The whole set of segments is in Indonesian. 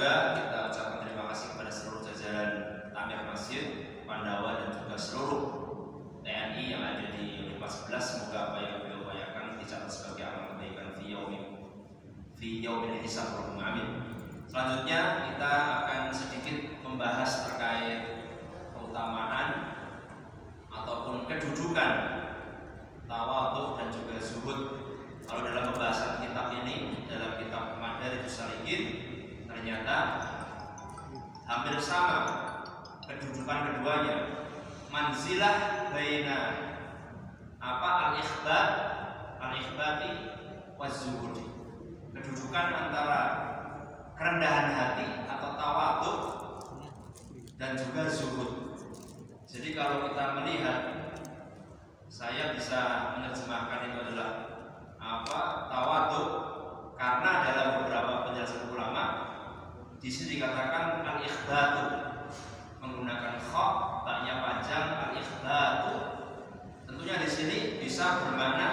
juga kita ucapkan terima kasih kepada seluruh jajaran Amir Masjid, Pandawa dan juga seluruh TNI yang ada di Univers 11. Semoga apa yang beliau upayakan dicatat sebagai amal kebaikan fi yaumil hisab. Amin. Selanjutnya kita akan sedikit membahas terkait keutamaan ataupun kedudukan tawadhu dan juga zuhud. Kalau dalam pembahasan kitab ini, dalam kitab Madarijus Salikin, ternyata hampir sama kedudukan keduanya. Manzilah baina al-ikhbati waz-zuhudi. Kedudukan antara kerendahan hati atau tawadhu dan juga zuhud. Jadi kalau kita melihat, saya bisa menerjemahkan itu adalah tawadhu, karena dalam beberapa penjelasan ulama di sini dikatakan al-ikhbatu menggunakan kha, taknya panjang, al-ikhbatu. Tentunya di sini bisa bermakna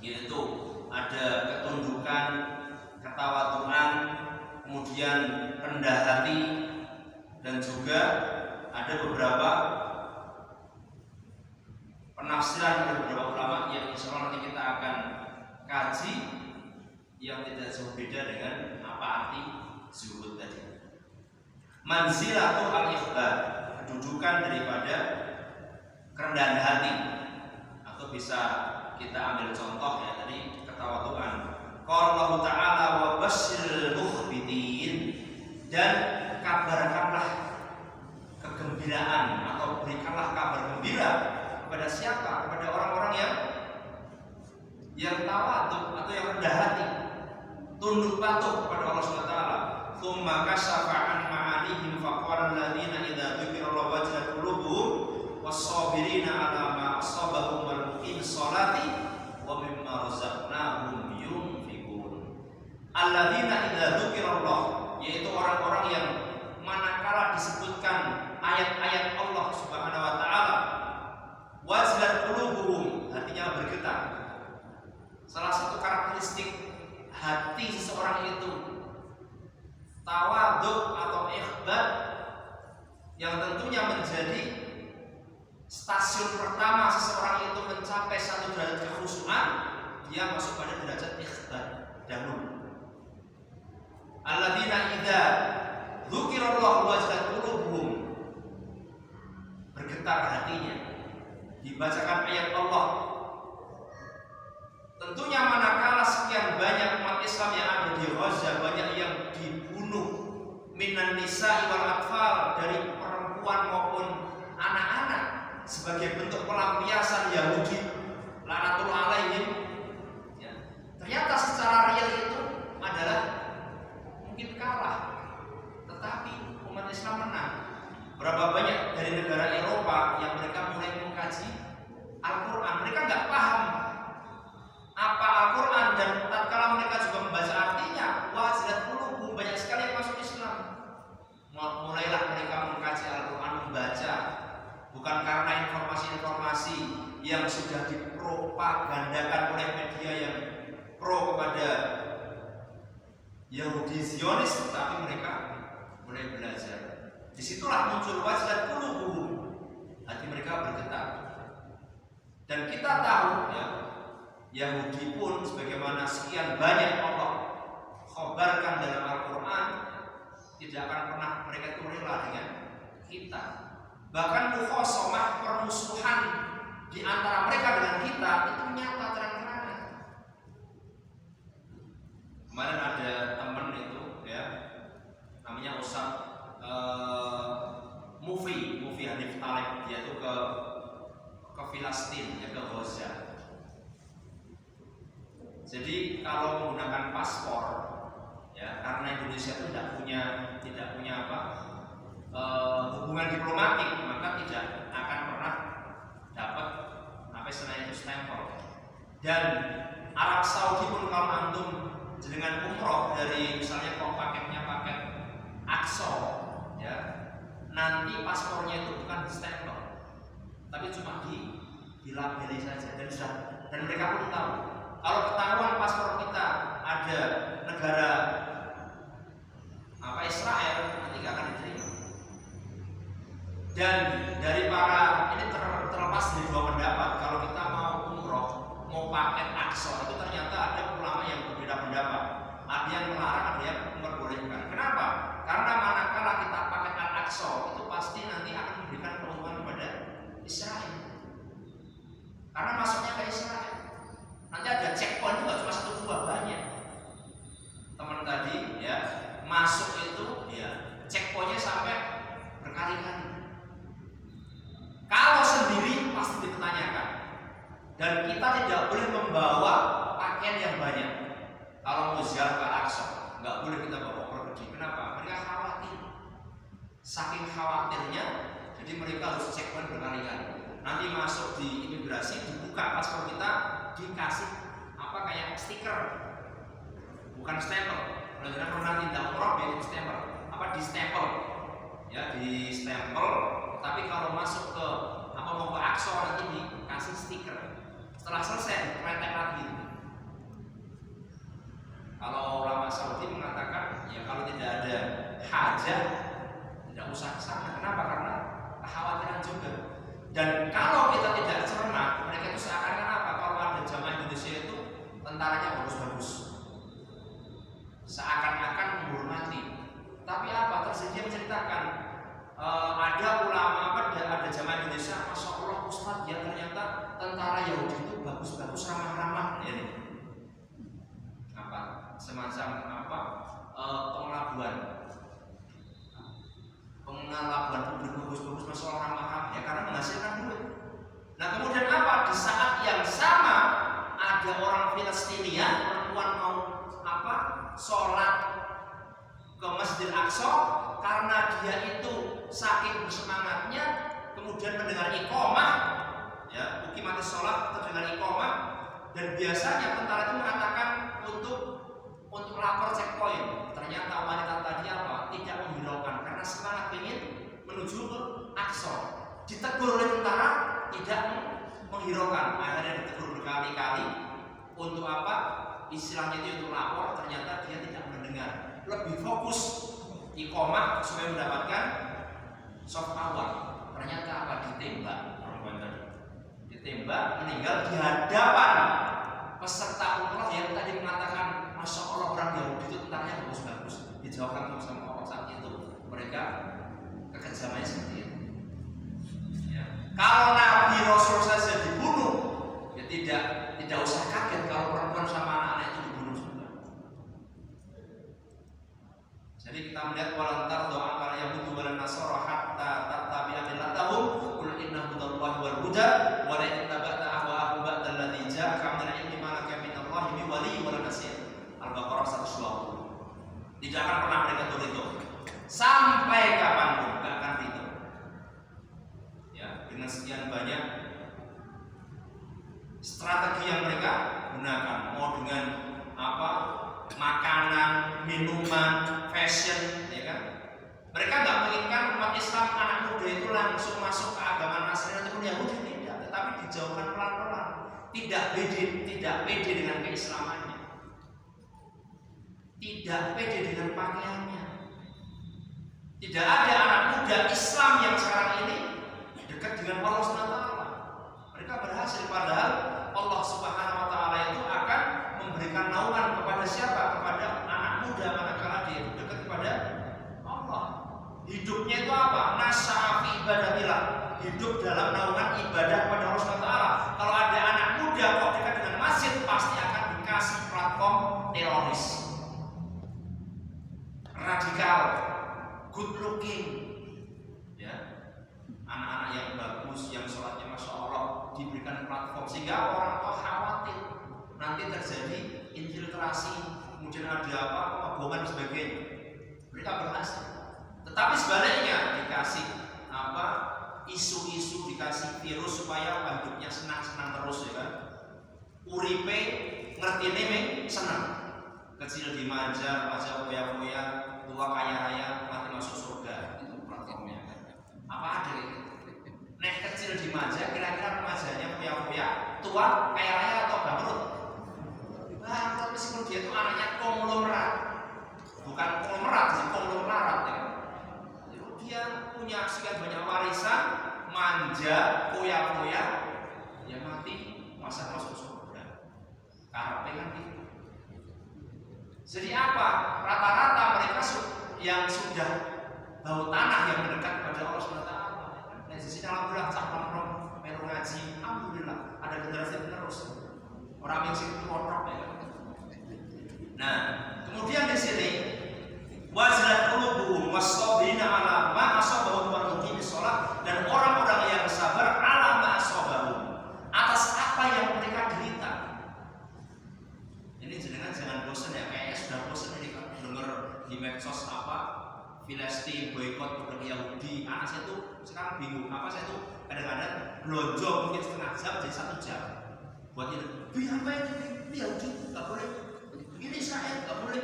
yaitu ada ketundukan, ketawaduan, kemudian rendah hati, dan juga ada beberapa penafsiran dari beberapa ulama yang insya Allah nanti kita akan kaji, yang tidak jauh beda dengan apa arti zuhud tadi. Manzilatu al-ikhbar, kedudukan daripada kerendahan hati, atau bisa kita ambil contoh ya tadi ketawaduan. Qala Allah Ta'ala wa basyiril mukhbitin, dan kabarkanlah kegembiraan atau berikanlah kabar gembira kepada siapa? Kepada orang-orang yang tawadhu atau yang rendah hati, tunduk patuh kepada Allah Subhanahu wa taala. Tsumma kashafa an ma'anihim faqala alladziina idza dzukirallahu wajilat qulubuhum was-sabirina 'ala ma asabahum wal muqim sholati wa mimma razaqnahum yunfiqun. Alladziina idza dzukirallah, yaitu orang-orang yang manakala disebutkan ayat-ayat Allah Subhanahu wa taala, wajilat qulubuhum, hatinya bergetar. Salah satu karakteristik hati seseorang itu tawadhu atau ikhbar, yang tentunya menjadi stasiun pertama seseorang itu mencapai satu derajat kekhusyuan, dia masuk pada derajat ikhbar dahulu. Alladzina idza dzukirallahu wajilat qulubuhum, bergetar hatinya dibacakan ayat Allah. Tentunya manakala sekian banyak umat Islam yang ada di Gaza, banyak yang dibunuh, minan nisa'i wal atfal, dari perempuan maupun anak-anak, sebagai bentuk pelampiasan Yahudi laknatullah alaihim, ya, ternyata secara real itu adalah mungkin kalah, tetapi umat Islam menang. Berapa banyak dari negara Eropa yang mereka mulai mengkaji Al-Quran, mereka nggak paham apa Al-Quran, dan tatkala mereka juga membaca artinya, wajilat qulubuhum, banyak sekali yang masuk Islam. Mulailah mereka mengkaji Al-Quran, membaca, bukan karena informasi-informasi yang sudah dipropagandakan oleh media yang pro kepada Yahudi Zionis, tetapi mereka mulai belajar. Disitulah muncul wajilat qulubuhum, hati mereka bergetar. Dan kita tahu ya, Yahudi pun sebagaimana sekian banyak Allah khabarkan dalam Al-Quran, tidak akan pernah mereka itu rela dengan kita. Bahkan mukhashamah, permusuhan di antara mereka dengan kita itu nyata terang-terangan. Kemarin ada teman itu ya, namanya Ustaz Mufi Hanif Talib, dia itu ke Filastin, ya, ke Gaza. Jadi kalau menggunakan paspor, ya, karena Indonesia itu tidak punya hubungan diplomatik, maka tidak akan pernah dapat apa istilahnya itu stempel. Dan Arab Saudi pun kalau antum dengan umroh dari misalnya kok paketnya paket Aqsa, ya, nanti paspornya itu bukan stempel, tapi cuma dilabeli saja, dan mereka pun tahu. Kalau ketahuan paspor kita ada negara Dan dari para ini terlepas dari dua pendapat. Kalau kita mau umroh, mau paket Aqsa, itu ternyata ada ulama yang berbeda pendapat. Ada yang melarang, ada yang memperbolehkan. Kenapa? Karena manakala kita paket Al-Aqsa, itu pasti nanti akan memberikan keuntungan kepada Israel. Karena masuknya ke Israel. Nanti ada checkpoint juga cuma satu dua, banyak. Teman tadi ya masuk itu ya checkpointnya sampai berkali-kali. Kalau sendiri pasti dipertanyakan. Dan kita tidak boleh membawa pakaian yang banyak. Kalau mau ziarah ke Al-Aqsa, nggak boleh kita bawa pergi. Kenapa? Mereka khawatir. Saking khawatirnya, jadi mereka harus checkpoint berkali-kali. Nanti masuk di imigrasi, dibuka paspor kita, dikasih apa kayak stiker, bukan stempel. Kalau kita pernah tindak umroh, dia itu stempel, apa di stempel, ya di stempel. Tapi kalau masuk ke apa mau ke Aqsa nanti dikasih stiker. Setelah selesai, dipretek lagi. Kalau ulama Saudi mengatakan, ya kalau tidak ada hajat, tidak usah ke sana. Kenapa? Karena kekhawatiran juga. Dan kalau kita tidak cermat, mereka itu seakan-akan apa? Kalau ada jamaah Indonesia itu tentaranya bagus-bagus, seakan-akan menghormati. Tapi apa? Tersedia menceritakan ada ulama ada jamaah Indonesia, masya Allah Ustadz ya ternyata tentara Yahudi itu bagus-bagus, ramah-ramah, ya nih. Apa? Semacam apa? Pengelabuan publik bagus-bagus, masya Allah ramah-ramah, ya karena menghasilkan duit. Nah kemudian apa? Di saat yang sama ada orang Palestina, perempuan mau apa? Sholat ke Masjid Aqsa, karena dia itu saking bersemangatnya, kemudian mendengar iqamah, ya, uqimatis sholat, terdengar iqamah, dan biasanya tentara itu mengatakan untuk lapor checkpoint. Ternyata wanita tadi apa? Tidak menghiraukan, karena semangat ingin menuju ke Aqsa. Ditegur oleh tentara, tidak menghiraukan. Akhirnya ditegur berkali-kali untuk apa? Istilahnya itu untuk lapor. Ternyata dia tidak mendengar, lebih fokus iqamah supaya mendapatkan soft awal. Ternyata apa? Ditembak perempuan tadi. Ditembak, meninggal di hadapan peserta umroh yang tadi mengatakan, masya Allah orang Yahudi itu tentaranya bagus-bagus. Dijawabkan sama Allah saat itu, mereka kekejamannya seperti itu. Ya. Kalau Nabi Rasul saja dibunuh, ya tidak usah kaget kalau perempuan sama anak-anak itu dibunuh juga. Jadi kita melihat walantar doa para Yahudi wal Nasara hatta tattabi'a millatahum qul inna hudallahi wal huda wa la ittaba'ta ahwa'ahum ba'da alladzi ja'aka min al-'ilmi ma laka min Allahi min wali wa la nasir. Al-Baqarah 120. Tidak akan pernah mereka itu sampai kapanpun, tidak akan itu. Ya, dengan sekian banyak strategi yang mereka gunakan, mau dengan apa? Makanan, minuman, fashion, ya kan? Mereka nggak menginginkan umat Islam anak muda itu langsung masuk ke agama Nasrani ataupun Yahudi, tidak, tetapi dijauhkan pelan-pelan, tidak pede dengan keislamannya, tidak pede dengan pakaiannya. Tidak ada anak muda Islam yang sekarang ini dekat dengan Allah SWT. Mereka berhasil, padahal Allah Subhanahu Wa Taala itu akan memberikan naungan kepada siapa? Kepada anak muda manakala dia itu dekat kepada Allah. Hidupnya itu apa? Nas'a fi ibadatillah, hidup dalam naungan ibadah kepada Allah SWT. Kalau ada anak muda kok dekat dengan masjid, pasti akan dikasih platform teroris, radikal, good looking, ya, anak-anak yang bagus, yang sholatnya masya Allah, diberikan platform sehingga orang tua khawatir nanti terjadi infiltrasi, kemudian ada apa, pembohongan dan sebagainya. Mereka berhasil. Tetapi sebaliknya dikasih apa, isu-isu, dikasih virus supaya hidupnya senang-senang terus, ya kan? Uripe ngerti nih senang, kecil dimanja, remaja foya-foya, tua kaya raya, mati masuk surga. Itu platformnya. Apa ada itu? Nek kecil dimanja, kira-kira remajanya foya-foya, tua kaya raya atau bangkrut? Bangkrut, meskipun dia itu anaknya konglomerat, bukan konglomerat, sih konglomerat, ya. Dia punya sekian banyak warisan. sudah bau tanah yang mendekat kepada Allah SWT. Dan di sini alhamdulillah cak nongkrong melu ngaji, alhamdulillah ada generasi penerus. Orang yang situ kotor ya. Nah, kemudian di sini wazilat qulubuhum was-sabirina ala ma asabahum wa muqimis shalah, dan orang-orang yang sabar ala ma asabahum, atas apa yang mereka derita. Ini jangan bosan ya, kayaknya sudah bosan ini kan dengar di medsos apa Filistin boikot produk Yahudi. Anak saya tuh sekarang bingung, apa saya tuh kadang-kadang belanja mungkin setengah jam jadi 1 jam buat ini. Apa ini Yahudi nggak boleh, ini Israel nggak boleh.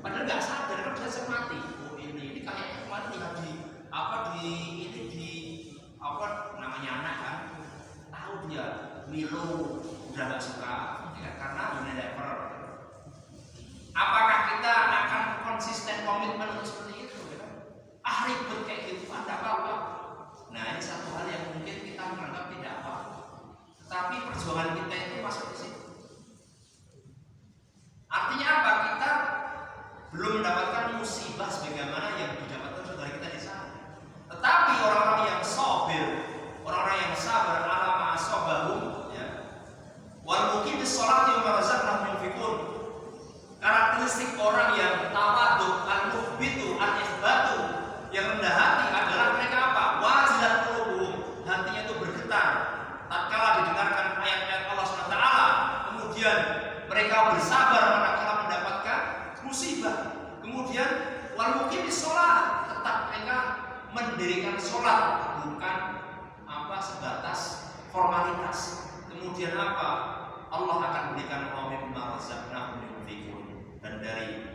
Padahal nggak sadar kan bisa mati. Oh ini kayaknya kemarin lihat di apa namanya anak kan, tahu dia Milo udah nggak suka ya, karena Unilever. Apakah kita akan konsisten komitmen untuk seperti itu? Ya? Ribet kayak gitu, ada apa-apa. Nah ini satu hal yang mungkin kita menganggap tidak apa, tapi perjuangan kita itu masuk di situ. Artinya apa? Kita belum mendapatkan musibah sebagaimana yang didapatkan saudara kita di sana. Tetapi orang-orang yang sabir, orang-orang yang sabar ala ma asabahum ya. Wal muqimis sholati wa ma razaqnahum yunfiqun. Karakteristik orang yang tawadhu, al-mukhbitu, al-ikhbatu, yang rendah hati adalah mereka apa? Wazilat qulubuhum, hatinya itu bergetar tatkala didengarkan ayat-ayat Allah SWT. Kemudian mereka bersabar manakala mendapatkan musibah. Kemudian wal muqimis shalah, tetap mereka mendirikan sholat, bukan apa sebatas formalitas. Kemudian apa? Allah akan berikan wa mimma razaqnahum yunfiqun, dan dari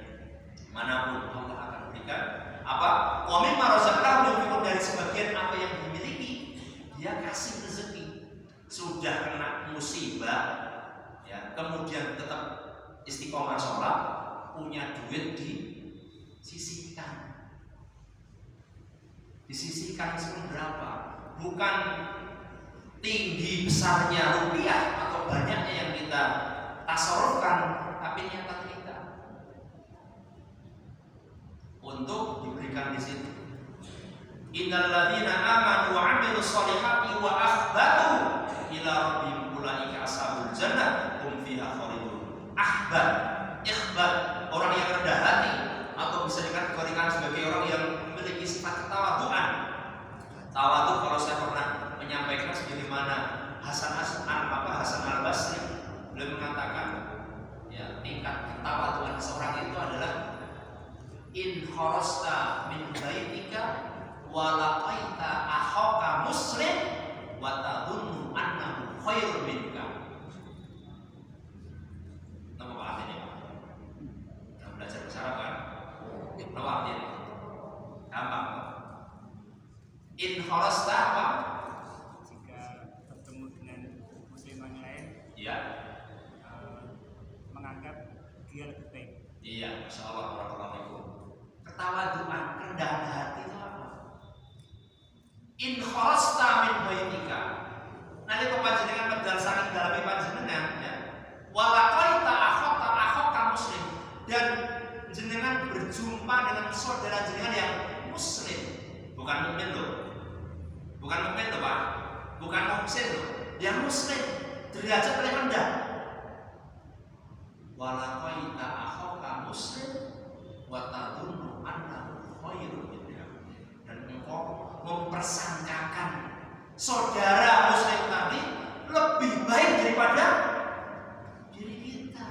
manapun Allah akan berikan apa? Wa mimma razaqnahum yunfiqun, dari sebagian apa yang dimiliki dia kasih rezeki. Sudah kena musibah ya, kemudian tetap istiqomah sholat, punya duit disisihkan. Disisihkan berapa? Bukan tinggi besarnya rupiah atau banyaknya yang kita tasarrufkan, tapi niatan kita untuk diberikan di situ. Innal ladzina amanu wa 'amilus sholihati wa akhbatu ila rabbihim ulaika ashabul jannah hum fiha khalidun. Akhbat, ikhbat, orang yang rendah hati, atau bisa dikategorikan sebagai orang yang memiliki sifat ketawaduan. Tawadhu kalau saya pernah menyampaikan sebagaimana Hasan Al-Basri, beliau mengatakan ya, tingkat ketawaduan seorang itu adalah in kharasta min baitika wa laqaita akhaka muslim wa tadhunnu annahu khairun minka. Nama artinya Pak? Belajar bahasa Arab kan? Nama artinya gampang. In kharasta apa? Jika bertemu dengan muslim yang lain, Ya. Menganggap dia lebih baik. Iya, Masya Allah, barakallahu fikum. Ketawaduan, kerendahan hati itu apa? In kharasta min baitika. Nalika panjenengan medal saking daleme panjenengan ya. Walaqaita akhaka muslim, dan jenengan berjumpa dengan saudara jenengan yang muslim, bukan mukmin loh. Bukan mukmin loh, Pak. Bukan muhsin loh. Yang muslim, derajat paling rendah. Walaqaita akhaka muslim wa tadhunnu annahu khairun minka, dan engkau mempersangkakan saudara muslim tadi lebih baik daripada diri kita,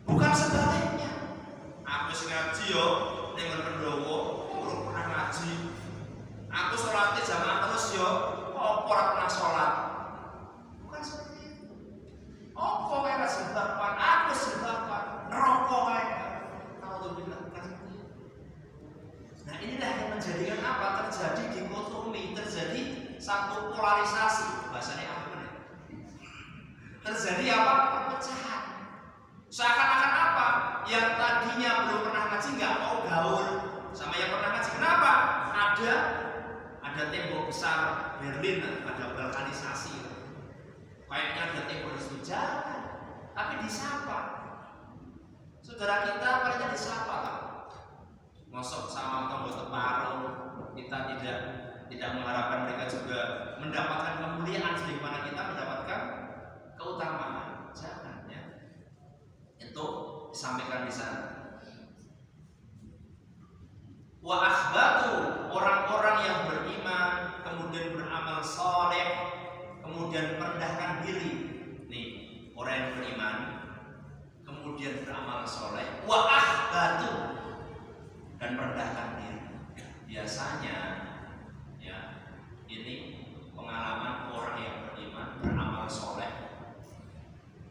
bukan sebaliknya. Aku sing ngaji yo ning pendowo urung pernah ngaji, aku sholatnya jamaah terus yo opo ora pernah sholat, bukan seperti itu. Opo kae ra sebapan, aku sebapan neraka kae. Nah inilah yang menjadikan apa? Terjadi dikotomi, terjadi satu polarisasi, bahasanya apa nih? Terjadi apa? Perpecahan. Seakan-akan apa? Yang tadinya belum pernah ngaji nggak mau gaul sama yang pernah ngaji. Kenapa? Ada tembok besar Berlin, ada balkanisasi. Kayaknya ada tembok di situ, jangan. Tapi disapa. Saudara kita palingnya disapa lah. Masuk sama kita tidak mengharapkan mereka juga mendapatkan kemuliaan sebagaimana kita mendapatkan keutamaan. Jangan ya. Itu disampaikan di sana. Wa akhbatu, orang-orang yang beriman kemudian beramal soleh kemudian merendahkan diri. Nih, orang yang beriman kemudian beramal soleh, wa akhbatu, dan merendahkan diri. Biasanya ya, ini pengalaman orang yang beriman beramal soleh.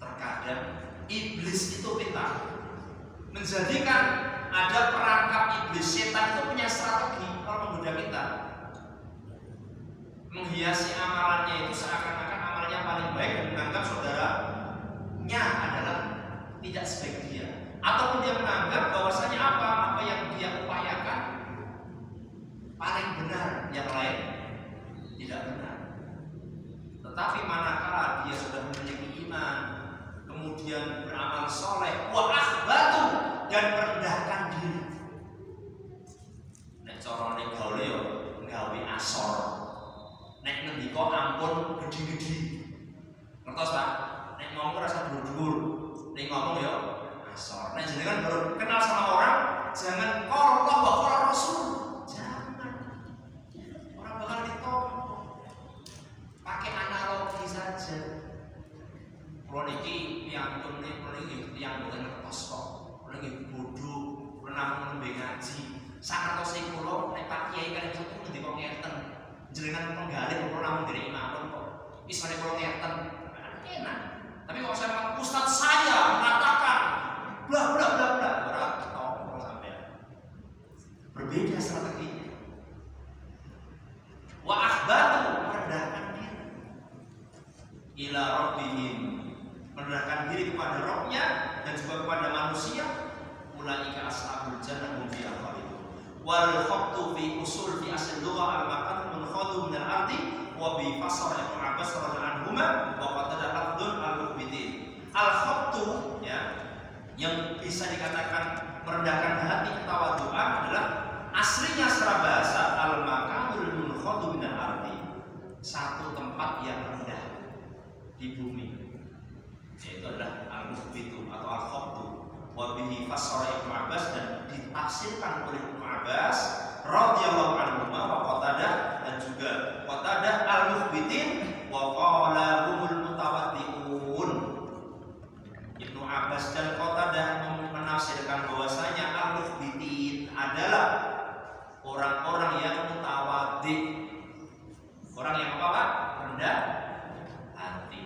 Terkadang iblis itu pintar menjadikan ada perangkap iblis. Setan itu punya strategi kalau menggoda kita, menghiasi amalannya itu seakan-akan amalnya paling baik dan menganggap saudaranya adalah tidak sebaik dia, ataupun dia menganggap bahwasanya apa yang dia upayakan paling benar, yang lain tidak benar. Tetapi manakala dia sudah memiliki iman kemudian beramal soleh, wa akhbatu, dan merendahkan diri. Nek corone gaule yo gawe asor. Nek ngendika ampun gede-gede. Ngertos Pak? Nek ngomong rasa dhuwur-dhuwur. Nek ngomong yo asor. Nek jenengan baru kenal sama orang, jangan qala wa qala Rasul. Jangan. Orang bakal ditolong. Pakai analogi saja. Kalau niki piantun nih, kalau niki yang bukan ngertos kok, kalau niki bodoh, pernah nembe ngaji. Sangat tosik kulo, nek Pak Kiai kalian cukup nanti kok ngeten, jenengan penggalih kulo namun dari imamun kok, ismane kulo ngeten, enak. Tapi kalau saya Ustadz saya mengatakan, bla bla bla bla, orang tahu sampai berbeda strateginya. Wa akhbatu, merendahkan diri, ila rabbihim, merendahkan diri kepada Rabb-nya dan juga kepada manusia. Ulaika ashabul jannah hum fiha khalidun. Wal khabtu fi usul fi asl lugha al maqam munkhadu min al ardi wa bi fasar Ibnu Abbas radhiyallahu anhuma wa qad tadallaqun al mukhbitin. Al khabtu ya, yang bisa dikatakan merendahkan hati, ketawaduan adalah aslinya secara bahasa al maqamul munkhadu min al ardi, satu tempat yang rendah di bumi. Yaitu adalah al-mukhbitu atau al-khabtu. Wa bihi fassara Ibnu Abbas, dan ditafsirkan oleh Ibnu Abbas radhiyallahu anhu wa Qatadah, dan juga Qatadah al-mukhbitin wa qala humul mutawaddiun. Ibnu Abbas dan Qatadah menafsirkan bahwasanya al-mukhbitin adalah orang-orang yang mutawaddi. Orang yang apa Pak? Rendah hati.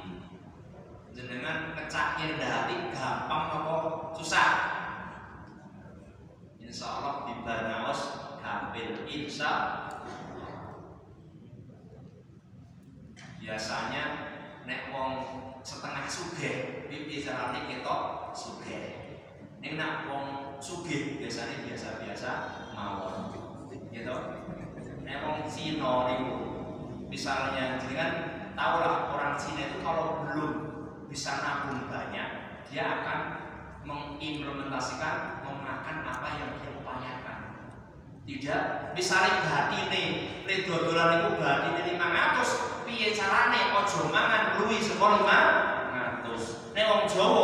Jenengan ngecakir rendah hati gampang apa susah? Insya Allah di Barnawas gampil, insya Allah. Biasanya nek wong setengah sugih pipi carane ketok sugih. Nek nak wong sugih biasanya biasa-biasa mawon. Gitu. Nek wong Cina niku misalnya jenengan tahu lah, orang Cina itu kalau belum bisa nabung banyak, dia akan mengimplementasikan memakan apa yang dia upayakan. Tidak, misalnya batine le dodolan niku batine 500, piye carane aja mangan luwih saka 500. Nek wong Jawa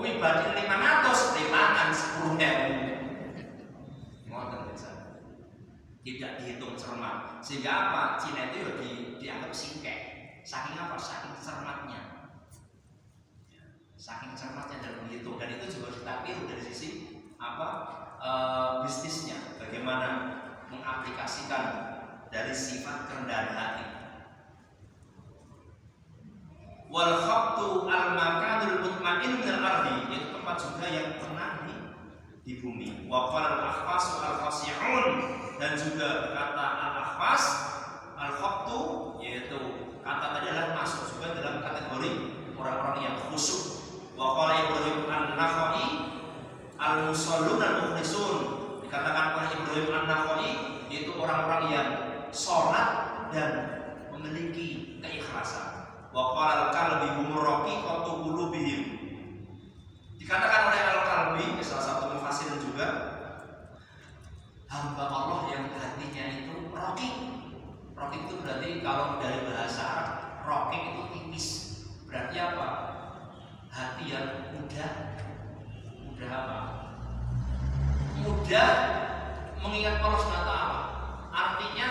kuwi batine 500, le mangan 10.000. Ngoten bisa. Tidak dihitung cermat. Sehingga apa? Cina itu ya dianggap singkek. Saking apa? Saking cermatnya. Saking cermatnya dalam menghitung, dan itu juga kita tiru dari sisi apa bisnisnya, bagaimana mengaplikasikan dari sifat kerendahan hati. Wal khabtu al makanul mutmain min al ardi, itu tempat juga yang tenang di bumi. Wa qala al akhfas al khasi'un, dan juga kata al akhfas al khabtu, yaitu kata tadi adalah masuk juga dalam kategori orang-orang yang khusyuk. Wa qala Ibrahim an-Nakhai al-musallun al-mukhlisun, dikatakan oleh Ibrahim an-Nakhai itu orang-orang yang sholat dan memiliki keikhlasan. Wa qala al-kalbi humur raqiqatu qulubihim, dikatakan oleh al-Kalbi, salah satu mufassir juga, hamba Allah yang hatinya itu mengingat Allah SWT. Artinya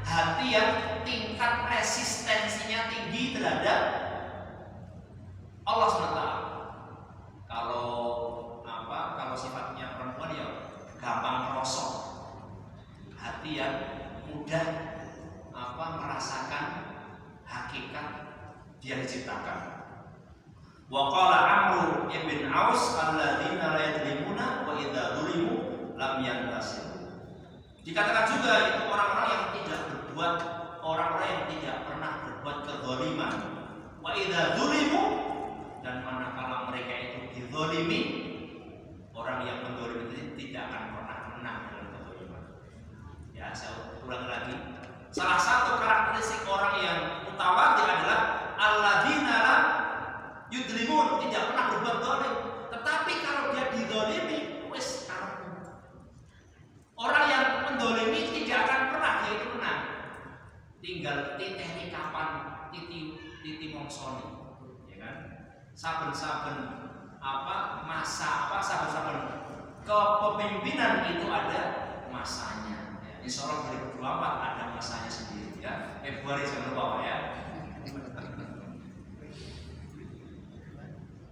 hati yang tingkat resistensinya tinggi terhadap Allah SWT. Kalau sifatnya perempuan ya gampang merosot, hati yang mudah merasakan hakikat dia diciptakan. Wa qala Amr ibn Aus alladzina la yadlimuna wa idza dzulimu lam yantasiru. Dikatakan juga itu orang-orang yang tidak berbuat, orang-orang yang tidak pernah berbuat kezaliman. Wa idza dzulimu, dan manakala mereka itu dizalimi, orang yang mendzalimi itu tidak akan pernah menang dalam kezaliman. Ya, saya ulang lagi. Salah satu karakteristik orang yang mutawaddi adalah alladzina la yudlimun, tidak pernah berbuat zalim. Tetapi kalau dia dizalimi, wes kamu. Orang yang mendolimi tidak akan pernah dia itu menang. Tinggal titeni kapan titi mongsoni, ya kan? Saben-saben saben-saben kepemimpinan itu ada masanya. Ya, insya Allah 2024 ada masanya sendiri, ya. Februari jangan lupa ya.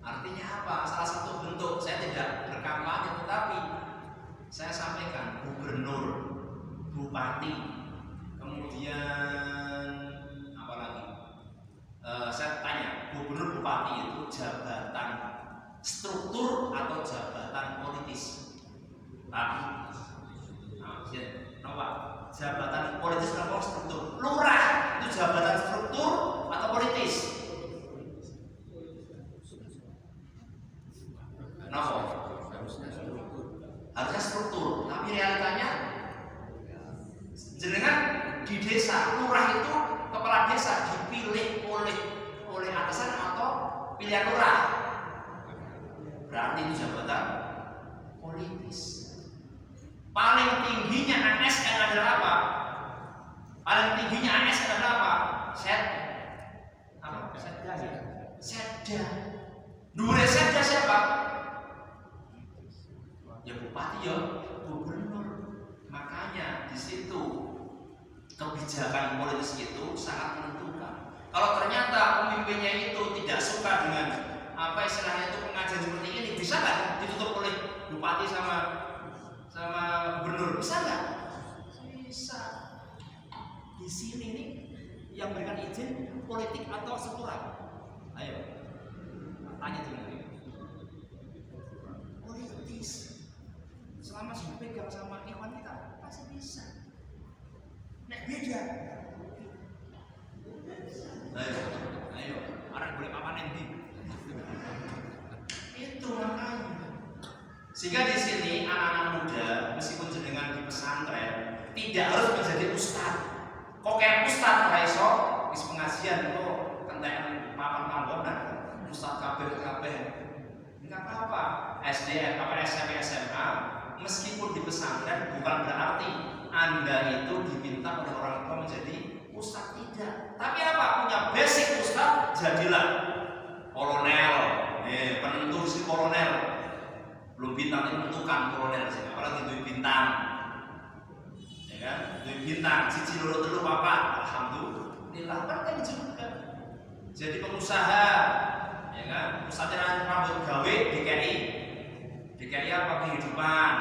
Artinya apa? Salah satu bentuk, saya tidak berkampanye, tetapi saya sampaikan gubernur, bupati, kemudian apa lagi? Saya tanya, gubernur, bupati itu jabatan struktur atau jabatan politis? Jabatan politis atau struktur? Lurah itu jabatan struktur atau politis? Kenapa? Harusnya struktur, tapi realitanya jenengan di desa, lurah itu kepala desa dipilih oleh atasan atau pilihan lurah. Berarti itu jabatan politis. Paling tingginya ASN adalah apa? Paling tingginya ASN adalah apa? Setda. Dure setda siapa? Ya bupati, ya gubernur. Makanya di situ kebijakan politis itu sangat menentukan. Kalau ternyata pemimpinnya itu tidak suka dengan istilahnya itu pengajian seperti ini, bisa nggak ditutup oleh bupati sama gubernur? Bisa nggak? Bisa. Di sini nih yang berikan izin politik atau struktural? Ayo, tanya dulu. Politis. Selama sudah pegang sama ikhwan kita pasti bisa. Nek beda. Ayo, orang boleh papanen di. Itu makanya. Sehingga di sini anak-anak muda meskipun jenengan di pesantren tidak harus menjadi ustaz. Kok kayak ustaz raiso di pengajian itu kentekan papan panggonan ustaz kabeh. Enggak apa-apa. SD, SMP, SMA meskipun di pesantren bukan berarti Anda itu diminta oleh orang tua menjadi ustaz, tidak. Tapi apa? Punya basic ustaz, jadilah kolonel. Penentu si kolonel. Belum bintang ini menentukan kolonel sih, apalagi duit bintang. Ya kan? Duit bintang, cici loro telu papat. Alhamdulillah kan juga. Jadi pengusaha, ya kan? Ustaznya rambut gawe DKI apa kehidupan,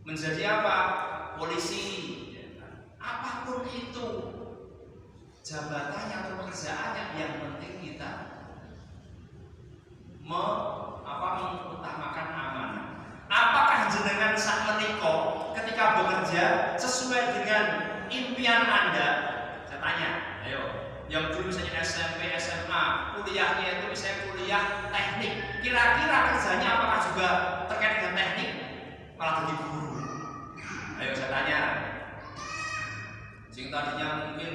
menjadi apa? Polisi, apapun itu jabatannya atau pekerjaannya, yang penting kita mengutamakan amanah. Apakah jenengan sak menika ketika bekerja sesuai dengan impian Anda? Saya tanya, ayo, yang dulu misalnya SMP, SMA, kuliahnya itu misalnya kuliah teknik, kira-kira kerjanya apakah juga terkait dengan teknik? Malah jadi guru. Ayo saya tanya. Sing tadinya mungkin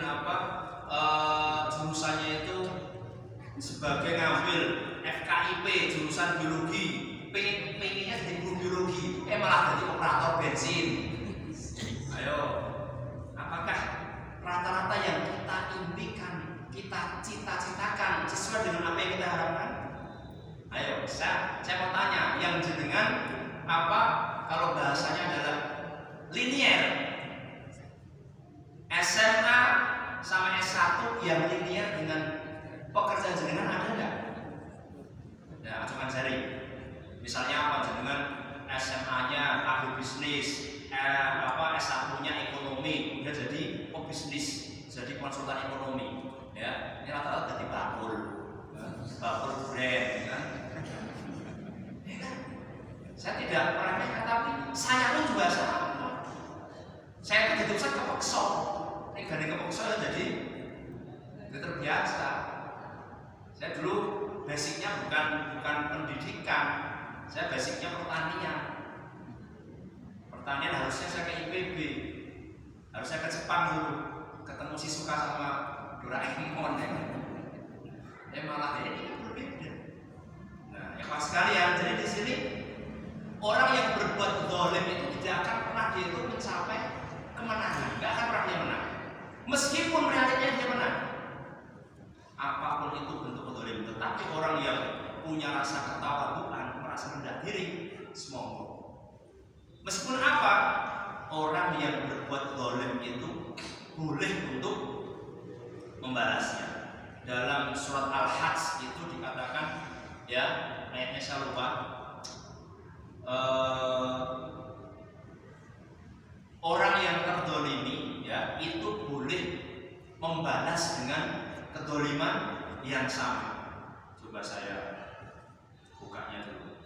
jurusannya itu sebagai ngambil FKIP jurusan biologi, pengennya jadi guru biologi, malah jadi operator bensin. Ayo, apakah rata-rata yang kita impikan, kita cita-citakan sesuai dengan apa yang kita harapkan? Ayo, saya mau tanya, yang jenengan kalau bahasanya adalah S1-nya ekonomi, kemudian jadi pebisnis, jadi konsultan ekonomi. Ya, ini rata-rata jadi bakul brand, kan? Ya kan? Saya tidak meremehkan, tapi saya pun juga sama. Saya itu jadi saya kepeksa. Ini gak kepeksa ya jadi terbiasa. Saya dulu basicnya bukan pendidikan, saya basicnya pertanian. Pertanian harusnya saya ke IPB, harusnya ke Jepang dulu, ketemu Shizuka sama Doraemon ya. Malah ini berbeda. Nah, ya pas sekalian, jadi di sini orang yang berbuat zalim itu tidak akan pernah dia itu mencapai kemenangan, tidak akan pernah dia menang. Meskipun realitanya dia menang, apapun itu bentuk zalim, tetapi orang yang punya rasa ketawaduan, merasa rendah diri, semoga. Meskipun apa, orang yang berbuat zalim itu boleh untuk membalasnya. Dalam surat Al-Hajj itu dikatakan, ya, ayatnya saya lupa. Orang yang terzalimi, ya, itu boleh membalas dengan kezaliman yang sama. Coba saya bukanya dulu.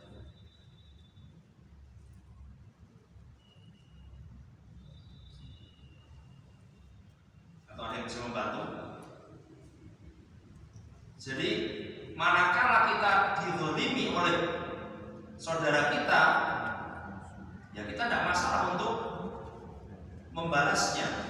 Atau ada yang bisa membantu? Jadi manakala kita dizalimi oleh saudara kita, ya kita tidak masalah untuk membalasnya.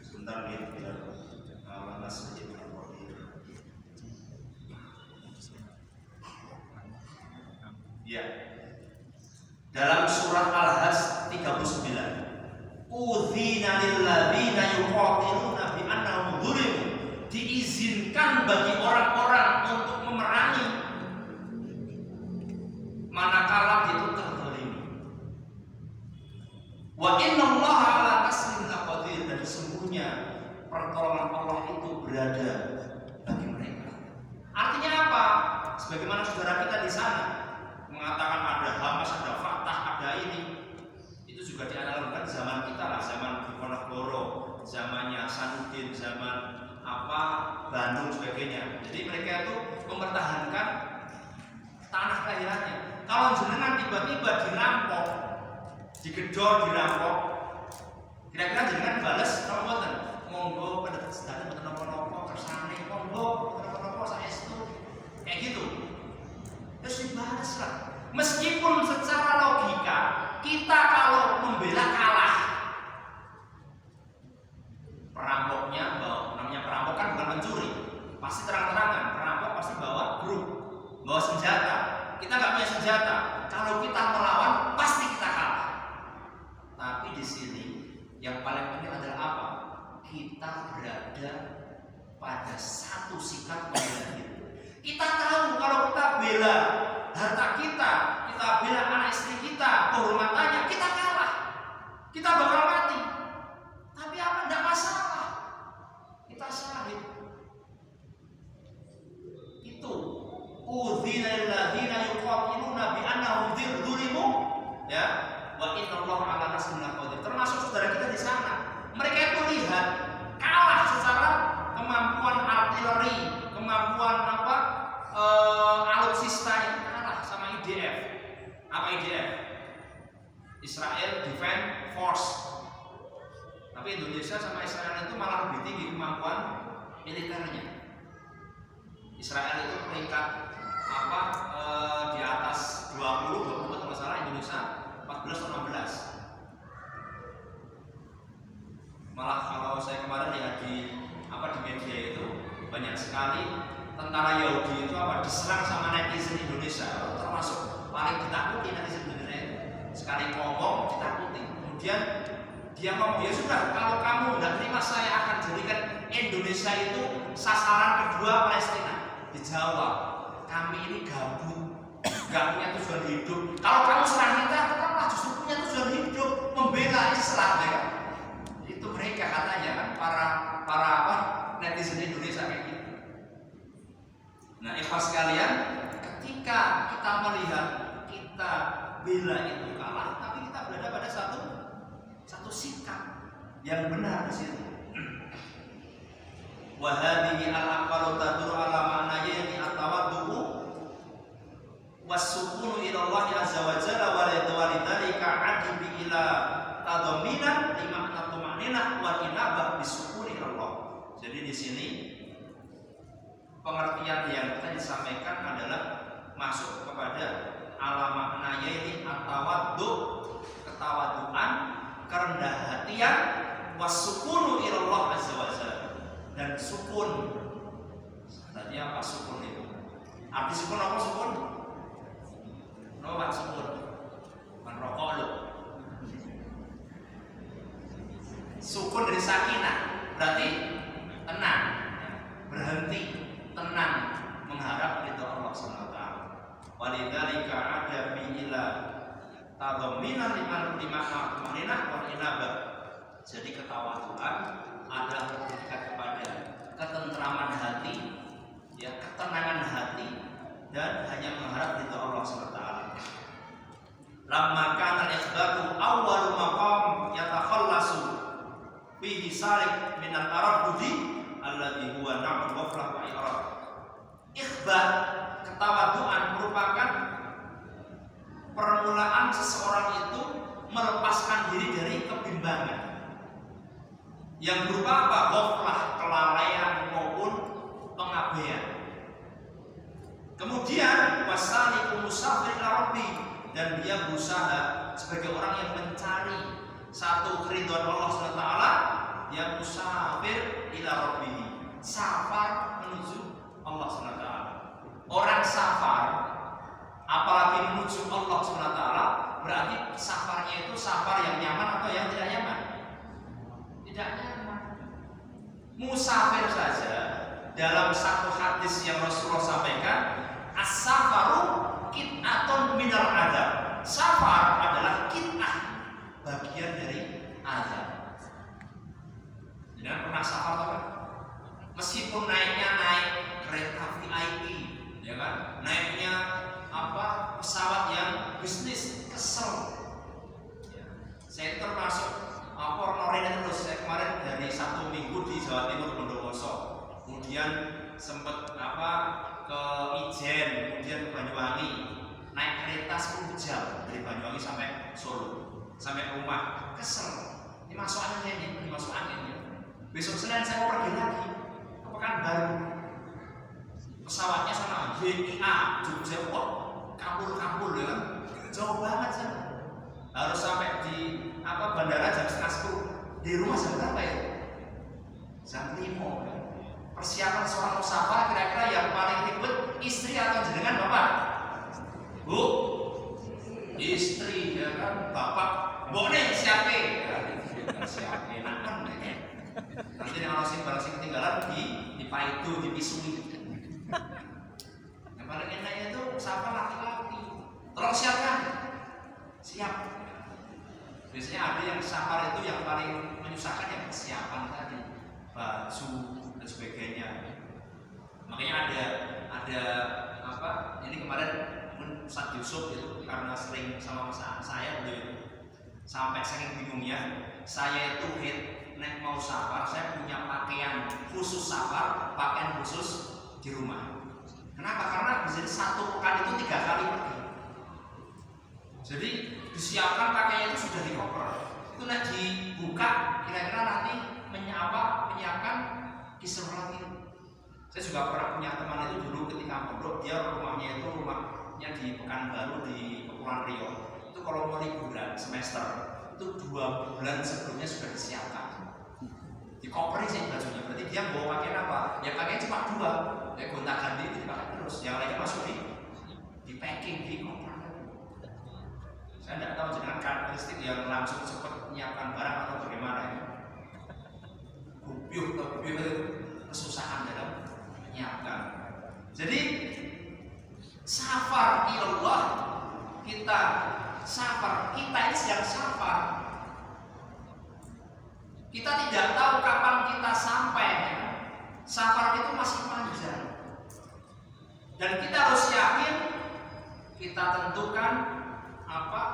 Sebentar nih, biar awalas sedikit. Ya. Dalam surat Al-Hajj 39, udzina lilladzina yuqatiluna bi annahum zulimu, diizinkan bagi orang-orang untuk memerangi manakala itu terzalimi. Wa innallaha ala nasrin laqadir, dan sesungguhnya pertolongan Allah itu berada bagi mereka. Artinya apa? Sebagaimana saudara kita di sana mengatakan ada Hamas, ada Fatah, ada ini, itu juga dianalogikan zaman kita lah, zaman Diponegoro, zamannya Hasanuddin, zaman Bandung sebagainya. Jadi mereka itu mempertahankan tanah kelahirannya. Kalau jenengan tiba-tiba dirampok, digedor, dirampok, kira-kira jenengan balas kalau mboten? Monggo pada sedaya mboten napa-napa kersane, monggo napa-napa saestu. Kayak gitu. Terus dibalas lah. Meskipun secara logika kita kalau membela kalah, perampoknya namanya perampok kan bukan mencuri, pasti terang-terangan. Perampok pasti bawa grup, bawa senjata. Kita nggak punya senjata. Kalau kita melawan pasti kita kalah. Tapi di sini yang paling penting adalah apa? Kita berada pada satu sikap membela diri. Kita tahu kalau kita bela harta kita bela anak istri kita, kehormatannya, kita kalah, kita bakal mati. Tapi apa? Tidak masalah. Kita syahid. Itu udzina lilladzina yuqatiluna bi annahum zulimu, ya, wa innallaha ala nasrin laqadir. Termasuk saudara kita di sana. Mereka itu lihat kalah secara kemampuan artileri, kemampuan alutsista itu kalah sama IDF. Apa IDF? Israel Defense Force. Tapi Indonesia sama Israel itu malah lebih tinggi kemampuan militernya. Israel itu peringkat di atas 20 kalau salah, Indonesia 14 atau 16. Malah kalau saya kemarin lihat di media itu banyak sekali tentara Yahudi itu diserang sama netizen Indonesia, termasuk paling ditakuti netizen Indonesia. Sekali ngomong ditakuti, kemudian dia ngomong, ya sudah, kalau kamu nggak terima saya akan jadikan Indonesia itu sasaran kedua Palestina. Dijawab, kami ini gabut, nggak punya tujuan hidup. Kalau kamu serang kita, tetaplah justru punya tujuan hidup, membela Islam, ya kan? Itu mereka katanya kan para netizen Indonesia kayak gitu. Nah, ikhwas sekalian, ketika kita melihat kita bela itu kalah, tapi kita berada pada satu sikap yang benar di situ. Wa hadhihi al-aqwalu taduru ala ma'nayni at-tawaddu was-sukunu ila Allah azza wa jalla wa lidzalika adibi ila tadamminan lima at-tumanina wal inabah bisukuni Allah. Jadi di sini pengertian yang kita disampaikan adalah masuk kepada ala ma'nayni at-tawaddu, ketawaduan, kerendah hatian, was-sukunu ila Allah azza wa jalla, dan sukun. Tadi apa sukun itu? Arti sukun apa sukun? Apa sukun? Bukan rokok lo. Sukun dari sakinah, berarti tenang, berhenti, tenang, mengharap ridho Allah Subhanahu wa taala. Walidzalika ada bi'ila tadamminan lima ma'nina wal inabah. Jadi ketawaduan adalah berdekat kepada ketentraman hati, ya, ketenangan hati, dan hanya mengharap ridho Allah SWT. Lamma kana al-ikhbatu awwalu maqam yatakhallasu fihi salik min al-taraddudi alladhi huwa na'ul ghaflah wa i'rad. Ikhbat, ketawaduan, merupakan permulaan seseorang itu melepaskan diri dari kebimbangan yang berupa apa? Ghaflah, kelalaian maupun pengabaian. Kemudian wasaliku musafir ila rabbi, dan dia berusaha sebagai orang yang mencari satu keridhaan Allah SWT, yang musafir ila rabbi, safar menuju Allah SWT. Orang safar apalagi menuju Allah SWT, berarti safarnya itu safar yang nyaman atau yang tidak nyaman? Tidak nyaman. Musafir saja, dalam satu hadis yang Rasulullah sampaikan, as-safaru qit'atun minal adab. Safar adalah qit'ah, bagian dari azab. Jangan pernah safar kan? Meskipun naiknya naik kereta VIP, ya kan? Naiknya apa? Pesawat yang bisnis, kesel. Ya. Saya termasuk orang terus. Saya kemarin dari 1 minggu di Jawa Timur Bondowoso, kemudian sempat ke Ijen, kemudian ke Banyuwangi, naik kereta 10 jam dari Banyuwangi sampai Solo, sampai rumah, kesel. Ini masuk angin ini, masuk angin ya. Besok Senin saya mau pergi lagi ke Pekanbaru. Pesawatnya sama YIA Jogja, kampul ya kan, jauh banget sana. Harus sampai di bandara jam 9:30. Di rumah jam berapa ya? Jam 5. Persiapan seorang musafir kira-kira yang paling ribet istri atau jenengan bapak? Bu? Istri ya kan, bapak. Mbok nih siape? Ya, siape enakan deh. Nanti kalau barang ketinggalan di paitu, dipisui. Yang paling enaknya itu musafir laki-laki. Tolong siapkan. Siap. Biasanya ada yang safar itu yang paling menyusahkan yang persiapan tadi, baju dan sebagainya. Makanya ada ini kemarin Ustaz Yusuf itu karena sering sama saya beliau sampai saking bingungnya, saya itu nek mau safar saya punya pakaian khusus safar, pakaian khusus di rumah. Kenapa? Karena bisa 1 pekan itu 3 kali pergi. Jadi disiapkan pakaiannya itu sudah di koper. Itu nanti dibuka, kira-kira nanti menyiapkan kisruh lagi. Saya juga pernah punya teman itu dulu ketika pondok, dia rumahnya itu rumahnya di Pekanbaru di Kepulauan Riau. Itu kalau mau liburan semester itu 2 bulan sebelumnya sudah disiapkan. Di koper sih bajunya, berarti dia bawa pakaian apa? Ya pakaian cuma 2, ya gonta-ganti itu dipakai terus. Yang lainnya masuk di packing di koper. Saya tidak tahu dengan karakteristik yang langsung cepat menyiapkan barang atau bagaimana ya. Gubyuh kesusahan dalam menyiapkan. Jadi safar ilallah, kita safar, kita ini sedang safar. Kita tidak tahu kapan kita sampai. Safar itu masih panjang. Dan kita harus yakin, kita tentukan apa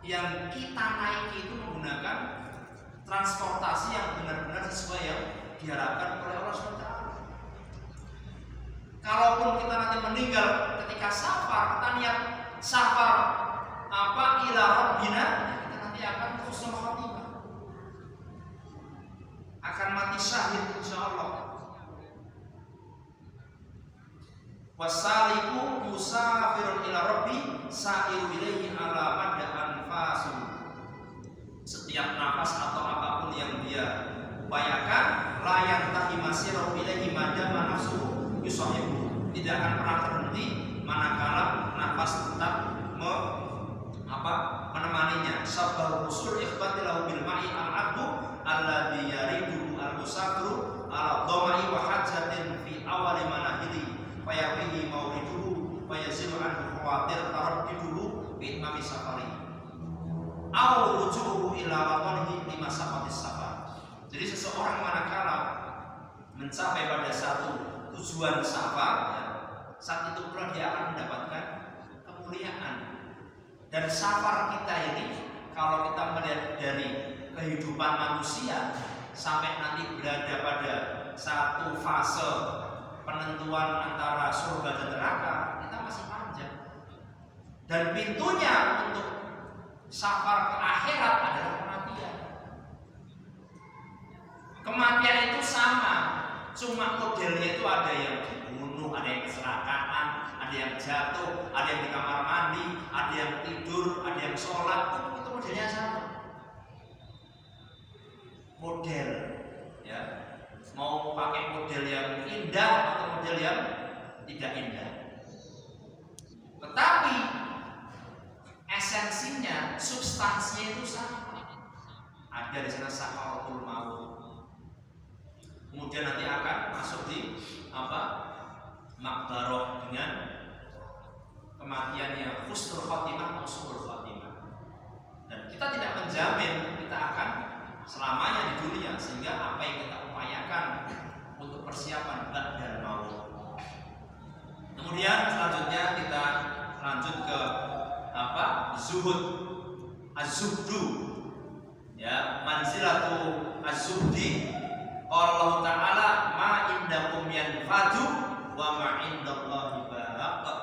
yang kita naiki itu menggunakan transportasi yang benar-benar sesuai yang diharapkan oleh Allah SWT. Kalaupun kita nanti meninggal ketika safar, kita niat safar apa ila rabbina, kita nanti akan husnul khotimah, akan mati syahid insyaallah. Wasaliku musafirun ila rabbi sa'iru ilaihi ala madda anfasu. Setiap nafas atau apapun yang dia upayakan, la yantahi masirahu ilaihi madda nafsu yusahibu, tidak akan pernah terhenti manakala nafas tetap menemaninya. Sabal usul ikhbatilahu bil ma'i al-aqbu alladhi yaridu al-musafiru ala dhamai wa hajatin fi awali manahili fayafihi mawriduhu fayazilu anhu khawatir taraddiduhu bi itmami safari aw rujuhu ila watanihi lima safatis safar. Jadi seseorang manakala mencapai pada satu tujuan safar, ya, saat itu pula dia akan mendapatkan kemuliaan. Dan safar kita ini, kalau kita melihat dari kehidupan manusia sampai nanti berada pada satu fase penentuan antara surga dan neraka, kita masih panjang. Dan pintunya untuk safar ke akhirat adalah kematian. Kematian itu sama, cuma modelnya itu ada yang dibunuh, ada yang kecelakaan, ada yang jatuh, ada yang di kamar mandi, ada yang tidur, ada yang sholat. Itu modelnya sama. Model, ya, mau pakai model yang indah atau model yang tidak indah. Tetapi esensinya, substansinya itu sama. Ada di sana sakaratul maut. Kemudian nanti akan masuk di makbaroh dengan kematian yang husnul khotimah atau su'ul khotimah. Dan kita tidak menjamin kita akan selamanya di dunia, sehingga apa yang kita upayakan untuk persiapan ba'dal maut. Kemudian selanjutnya kita lanjut ke zuhud, az-zuhdu, ya, manzilatu az-zuhdi. Allah Ta'ala ma indakum yanfadu wa ma indallahi baq.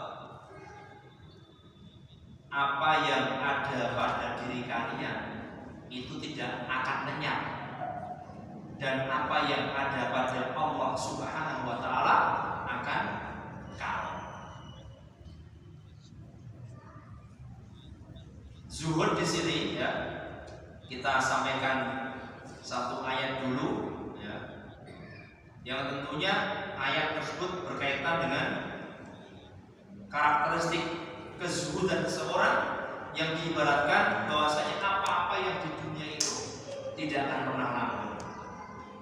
Apa yang ada pada diri kalian itu tidak akan lenyap, dan apa yang ada pada Allah Subhanahu wa Ta'ala akan kalah. Zuhud di sini, ya, kita sampaikan satu ayat dulu, ya, yang tentunya ayat tersebut berkaitan dengan karakteristik kezuhudan seseorang yang diibaratkan bahwasanya apa-apa yang di dunia itu tidak akan pernah langgeng.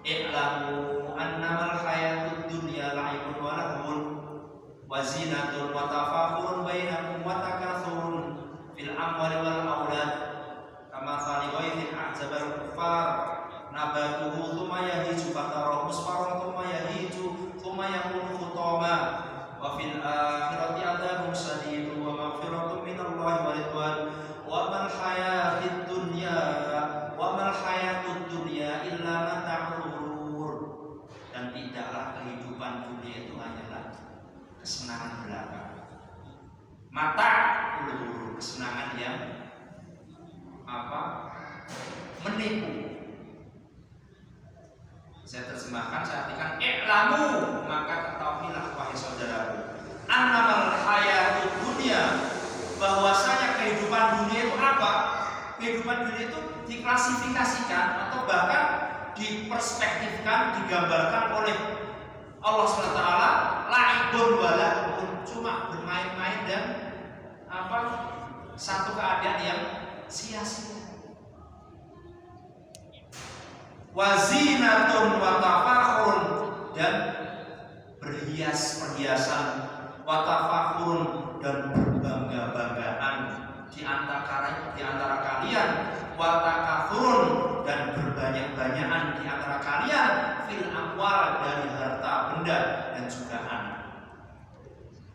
I'lamu annamal hayatud dunya la'ibun wa lahwun wa zinatun wa tafakhurun bainakum wa takathurun fil amwali wal aulad kama thali ghaithin a'jabal kuffar nabatuhu thumma yahiju fatarahu musfarran thumma yahiju thumma yakunu khutama wa fil akhirati adzabun shadidun wa maghfiratun minallahi wa ridwan wa mal hayatid dunya illa mata'ul ghurur. Dan tidaklah kehidupan dunia itu hanyalah kesenangan belaka. Mata'ul ghurur, kesenangan yang menipu. Saya terjemahkan, saya artikan, i'lamu, maka ketahuilah wahai saudaraku, annamal hayatud dunya, bahwasanya kehidupan dunia itu apa? Kehidupan dunia itu diklasifikasikan atau bahkan diperspektifkan, digambarkan oleh Allah SWT la'ibun wa lahwun, cuma bermain-main dan satu keadaan yang sia-sia. Wazinatun wa tafakhurun, dan berhias-perhiasan wa tafakhurun dan berbangga-banggaan di antara kalian, wa takathurun dan berbanyak-banyakan di antara kalian, fil amwal dari harta benda dan juga anak.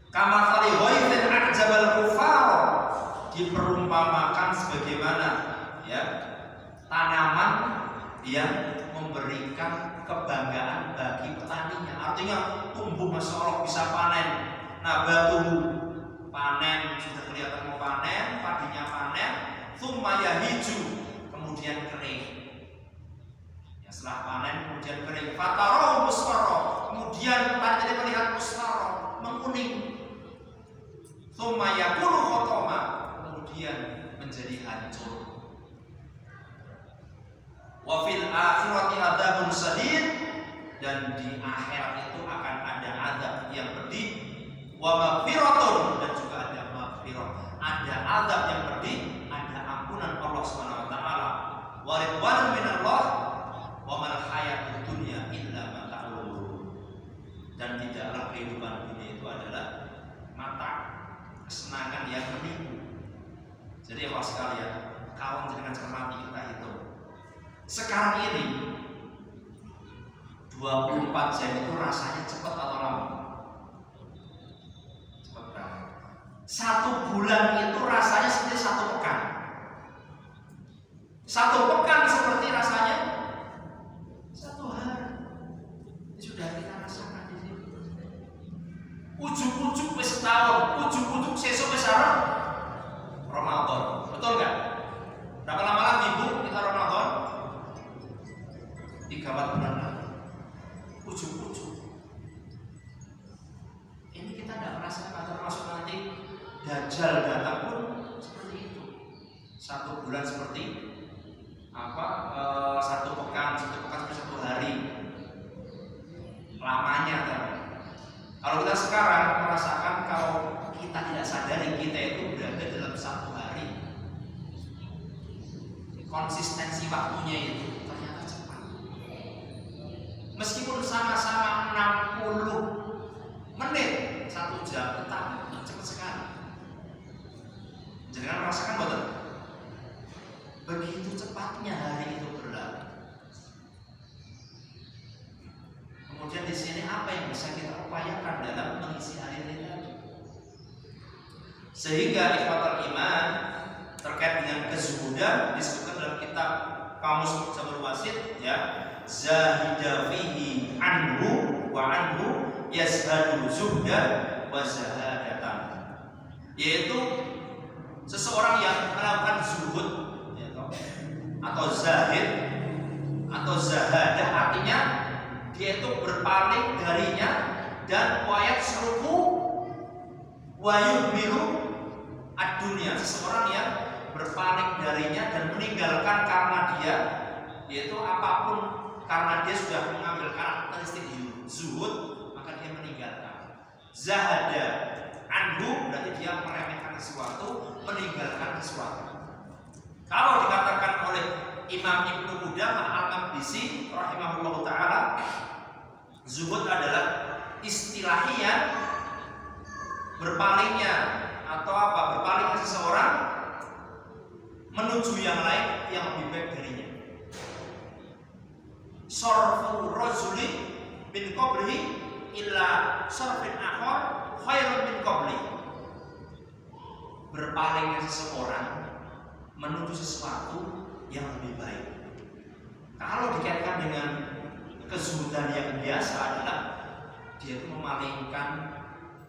Kama thali ghaithin a'jabal kufar, diperumpamakan sebagaimana ya tanaman yang memberikan kebanggaan bagi petaninya. Artinya tumbuh masya Allah bisa panen. Nabatuhu, panen, sudah kelihatan mau panen, padinya panen, thumma yahiju, kemudian kering. Ya, setelah panen kemudian kering. Fatarahu musfarra, kemudian petani melihat musfarra, menguning. Thumma yakunu khotoma, kemudian menjadi hancur. Wa fil akhirati adzabun sadid, dan di akhirat itu akan ada azab yang pedih. Wa maghfiratun, dan juga ada maghfirah, ada azab yang pedih, ada ampunan Allah Subhanahu wa taala. Wa ridwanun minallah wa mal hayatud dunya illa mata'ul ghurur. Dan tidaklah kehidupan dunia itu adalah mata kesenangan yang menipu. Jadi Allah sekalian, kawan jangan cermati kita itu. Sekarang ini 24 jam itu rasanya cepat atau lama? Cepat banget. 1 bulan itu rasanya seperti 1 pekan. 1 pekan seperti rasanya 1 hari. Ini sudah kita rasakan di sini. Ujuk-ujuk wis setahun, ujuk-ujuk sesuk wis Ramadan. Betul nggak? Berapa lama lagi Bu kita Ramadan? 3-4 bulan lagi. Ujuk-ujuk. Ini kita tidak merasakan, termasuk nanti Dajjal datang pun seperti itu. 1 bulan seperti apa? 1 pekan seperti 1 hari. Lamanya kan. Kalau kita sekarang merasakan, kalau kita tidak sadari kita itu berada dalam 1 hari. Konsistensi waktunya itu ternyata cepat. Meskipun sama-sama 60 menit 1 jam, tetapi cepat sekali. Jangan merasakan betul. Begitu cepatnya hari itu berlalu. Kemudian di sini apa yang bisa kita upayakan dalam mengisi hari ini tadi? Sehingga ikhwatul iman terkait dengan kezuhudan disebutkan dalam kitab Kamus Jamul Wasit, ya, zahida fihi anhu wa anhu yazhadu zuhdan wa zahadatan, yaitu seseorang yang melakukan zuhud ya, atau zahid atau zahadah, artinya dia itu berpaling darinya dan wayat seruku wayuh biru ad-dunya, seseorang yang berpaling darinya dan meninggalkan karena dia, yaitu apapun, karena dia sudah mengambil karakteristik zuhud, maka dia meninggalkan. Zahada anhu berarti dia meremehkan sesuatu, meninggalkan sesuatu. Kalau dikatakan oleh Imam Ibnu Qudamah al-Maqdisi rahimahullahu taala, zuhud adalah istilahnya berpalingnya atau apa? Berpalingnya seseorang menuju yang lain yang lebih baik darinya. Sarfu rajuli min qablihi illa sarfin akhar khairun min qabli. Berpalingnya seseorang menuju sesuatu yang lebih baik. Kalau dikaitkan dengan kezuhudan yang biasa adalah dia itu memalingkan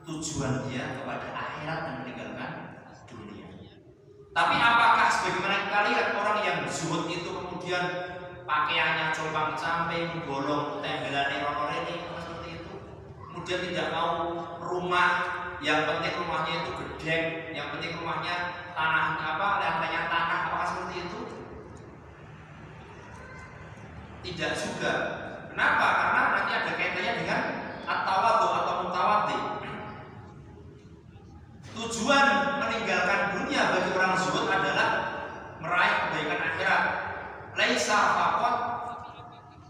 tujuan dia kepada akhirat dan meninggalkan dunia. Tapi apakah sebagaimana kita lihat orang yang zuhud itu kemudian pakaiannya compang-camping, bolong, tembelan rokok ini seperti itu, kemudian tidak mau rumah, yang penting rumahnya itu gedeng, yang penting rumahnya tanahnya apa, lantainya tanah, apakah seperti itu? Tidak juga. Kenapa? Karena nanti ada kaitannya dengan at-tawadhu atau mutawaddi. Tujuan meninggalkan dunia bagi orang zuhud adalah meraih kebaikan akhirat. Laisa faqat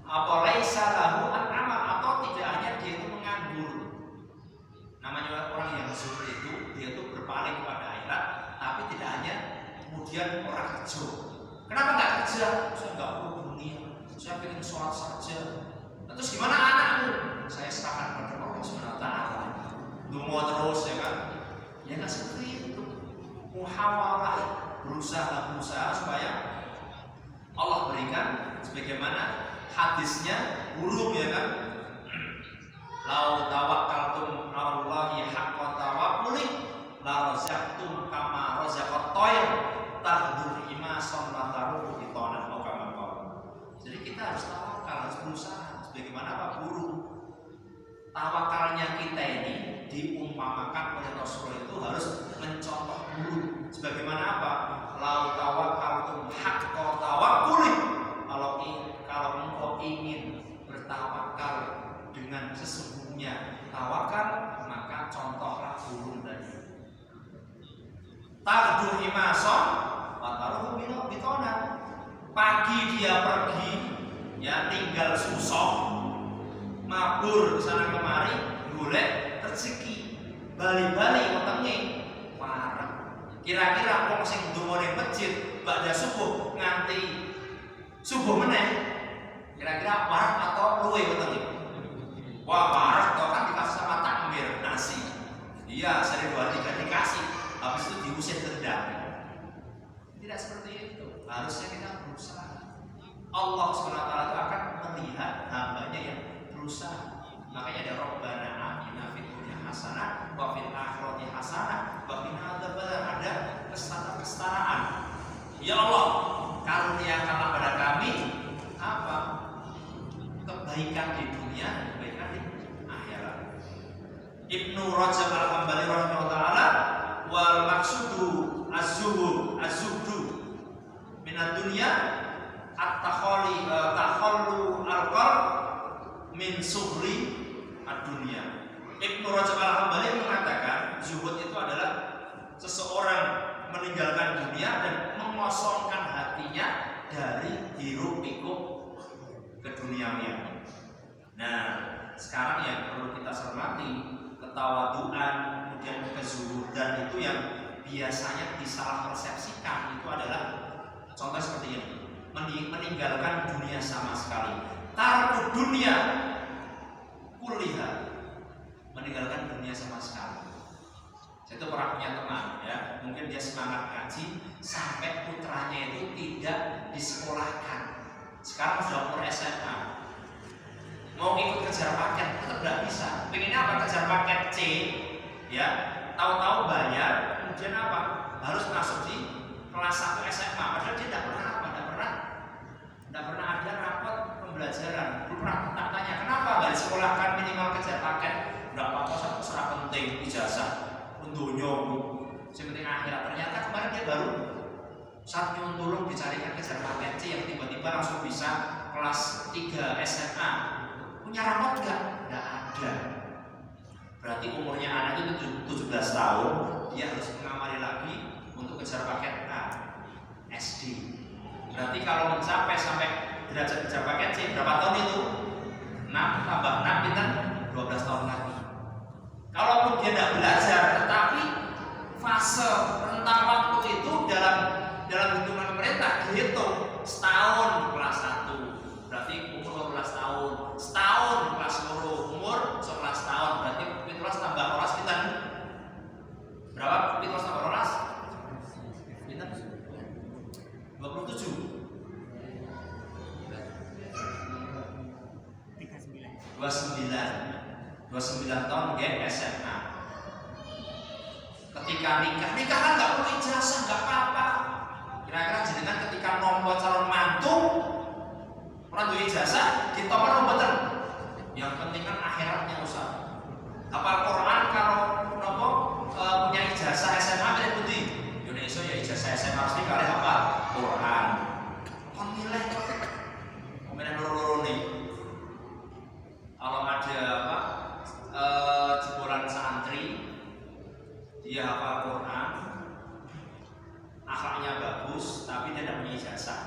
apa laisa lahu an amal, atau tidak hanya dia itu menganggur. Namanya orang yang kemudian orang kerja. Kenapa nggak kerja? Saya nggak perlu dunia, saya pengen sholat saja. Nah, terus gimana anakmu? Saya serahkan pada Allah SWT. Dungo terus ya kan? Ya nggak seperti itu. Muhawalah, berusaha supaya Allah berikan sebagaimana hadisnya burung ya kan? Lau tawakkaltum 'alallahi haqqa tawakkuli la razaqtum kama razaqat tayr tahdur imasan wa taruhu bitonan au kama qala. Jadi kita harus tawakal, harus berusaha sebagaimana apa burung. Tawakalnya kita ini diumpamakan oleh Rasulullah itu harus mencontoh burung. Sebagaimana apa? Lau tawakkaltum haqqa tawakkuli. Kalau engkau ingin bertawakal dengan sesungguhnya tawakal, maka contohlah burung tadi. Tardu himason, wataruhu bitonan. Pagi dia pergi, ya tinggal susok, mabur kesana kemari, golek rezeki. Bali-bali wetenge wareg. Kira-kira wong sing ndonga ning masjid badha subuh nganti subuh meneh. Kira-kira wareg atau luwe wetenge? Wah, marah toh kan dikasih sama takmir nasi. Iya, sering 2-3 dikasih, habis itu diusir dendam. Tidak seperti itu. Harusnya kita berusaha. Allah SWT itu akan melihat hambanya yang berusaha. Makanya ada Rabbana atina fid dunya hasanah wa fil akhirati hasanah wa qina adzabannar. Ada kesetaraan. Ya Allah, karuniakanlah pada kami apa? Kebaikan di dunia, kebaikan di akhirat. Ibnu Rajab Al-Hambali rahimahullah taala wal maksudu az-zuhdu minad dunya at-takhallu al-qalb min sughri ad-dunya. Ibnu Rajab Al-Hambali mengatakan zuhud itu adalah seseorang meninggalkan dunia dan mengosongkan hatinya dari hiruk pikuk keduniawian. Nah, sekarang yang perlu kita cermati, ketawaduan, kemudian kezuhudan itu yang biasanya disalah persepsikan itu adalah contoh seperti ini, meninggalkan dunia sama sekali. Tarku dunia kuliah, meninggalkan dunia sama sekali. Saya itu pernah punya teman, ya, mungkin dia semangat ngaji sampai putranya itu tidak disekolahkan. Sekarang sudah umur SMA, mau ikut kejar paket tetap tidak bisa. Pengennya apa? Kejar paket C, ya, tahu-tahu bayar, kemudian apa? Harus masuk di kelas 1 SMA. Padahal dia tidak pernah ada rapat pembelajaran. Belum pernah tanya kenapa nggak disekolahkan minimal kejar paket? Tidak apa-apa, serah penting ijazah untuknya, sepenting akhirat. Ternyata kemarin dia baru saat nyuntulung dicarikan kejar paket C yang tiba-tiba langsung bisa kelas 3 SMA. Punya rapot enggak? Enggak ada. Berarti umurnya anak itu 17 tahun, dia harus mengamali lagi untuk kejar paket A SD. Berarti kalau mencapai sampai derajat kejar paket C berapa tahun itu? 6 tambah 6 kita 12 tahun lagi. Kalaupun dia tidak belajar, tetapi fase rentang waktu itu dalam hitungan pemerintah dihitung setahun kelas 1 berarti umur 12 tahun, setahun kelas 10 umur 11 tahun, berarti 17 tambah 12 kita berapa? 17 tambah 12 kita 27 29 tahun dia SMA. Ketika nikah kan nggak perlu ijazah, nggak apa-apa. Kira-kira jenengan ketika nomor calon mantu orang duwe ijazah ditomor nomor. Yang penting kan akhiratnya usah. Hafal Quran kalau nopo punya ijazah SMA milih putih. Indonesia ya ijazah SMA pasti kali hafal Quran. Kon milih komen loro-loro nih. Kalau ada apa jebolan santri dia hafal Quran, akhlaknya bagus, tapi dia tidak punya ijazah.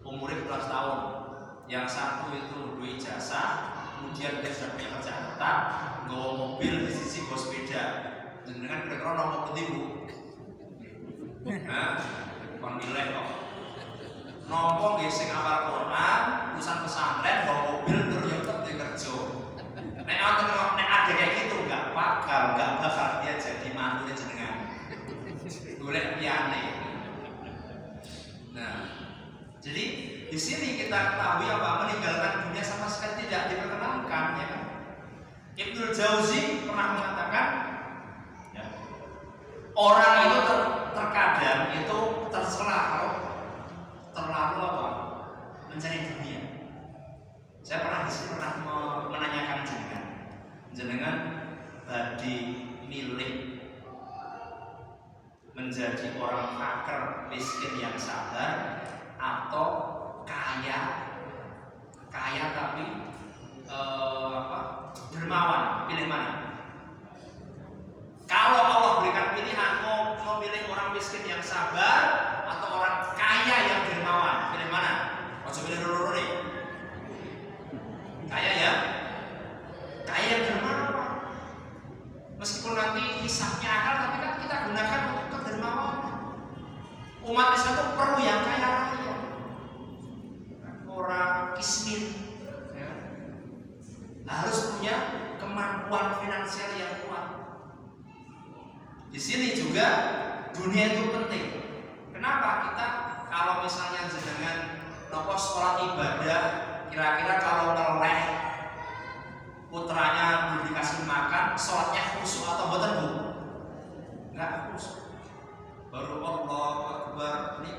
Umurnya 12 tahun. Yang satu itu dua ijazah, kemudian dia sudah punya kerjaan tetap, bawa mobil di sisi bawa sepeda. Dengan kira-kira nomor putih bu. Nah, Nopo nggih sing hafal Quran, lulusan pesantren, bawa mobil terus ya tetep kerja. Nek ada kayak gitu nggak bakal dia jadi mantunya jenengan. Golek liyane. Nah, jadi di sini kita ketahui apa meninggalkan dunia sama sekali tidak diperkenankan, ya kan? Ibnu Jauzi pernah mengatakan, ya, orang itu terkadang itu tercela kalau terlalu apa mencari dunia. Saya pernah di sini menanyakan jenengan badi milih menjadi orang fakir miskin yang sabar atau kaya tapi dermawan, pilih mana? Kalau Allah berikan pilihan mau memilih orang miskin yang sabar atau orang kaya yang dermawan, pilih mana? Mau pilih loro nih. Kaya ya, kaya yang dermawan. Meskipun nanti hisabnya akal, tapi kan kita gunakan untuk kedermawanan. Umat Islam itu perlu yang kaya raya, orang kismin, ya. Harus punya kemampuan finansial yang kuat. Di sini juga dunia itu penting. Kenapa kita kalau misalnya jenengan nopo sholat ibadah, kira-kira kalau meleleh putranya belum dikasih makan, sholatnya khusyuk atau mboten Bu? Enggak khusyuk. Baru Allahu Akbar ini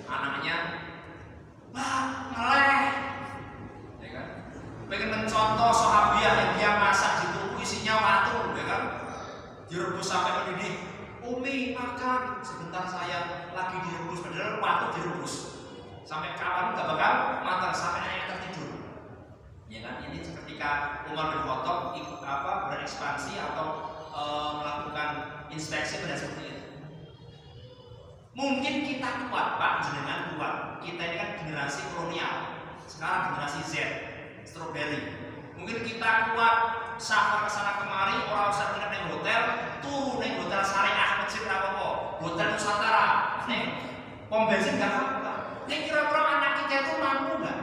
anaknya ngeleh, ya kan? Pengen mencontoh sahabiah yang dia masak di tubuh isinya watu, ya kan? Direbus sampai mendidih. Umi makan, sebentar saya lagi direbus, padahal watu direbus. Sampai kapan nggak bakal matang sampai anaknya tertidur. Ya kan? Ini ketika Umar bin Khattab berekspansi atau melakukan inspeksi pada seperti itu. Mungkin kita kuat, Pak, jenengan kuat. Kita ini kan generasi kolonial, sekarang generasi Z, strawberry. Mungkin kita kuat, safar kesana kemari, orang usah nginep di hotel, turun di hotel syariah, masjid apa-apa, hotel Nusantara, nih pom bensin nggak apa-apa. Ini kira-kira anak kita itu mampu nggak?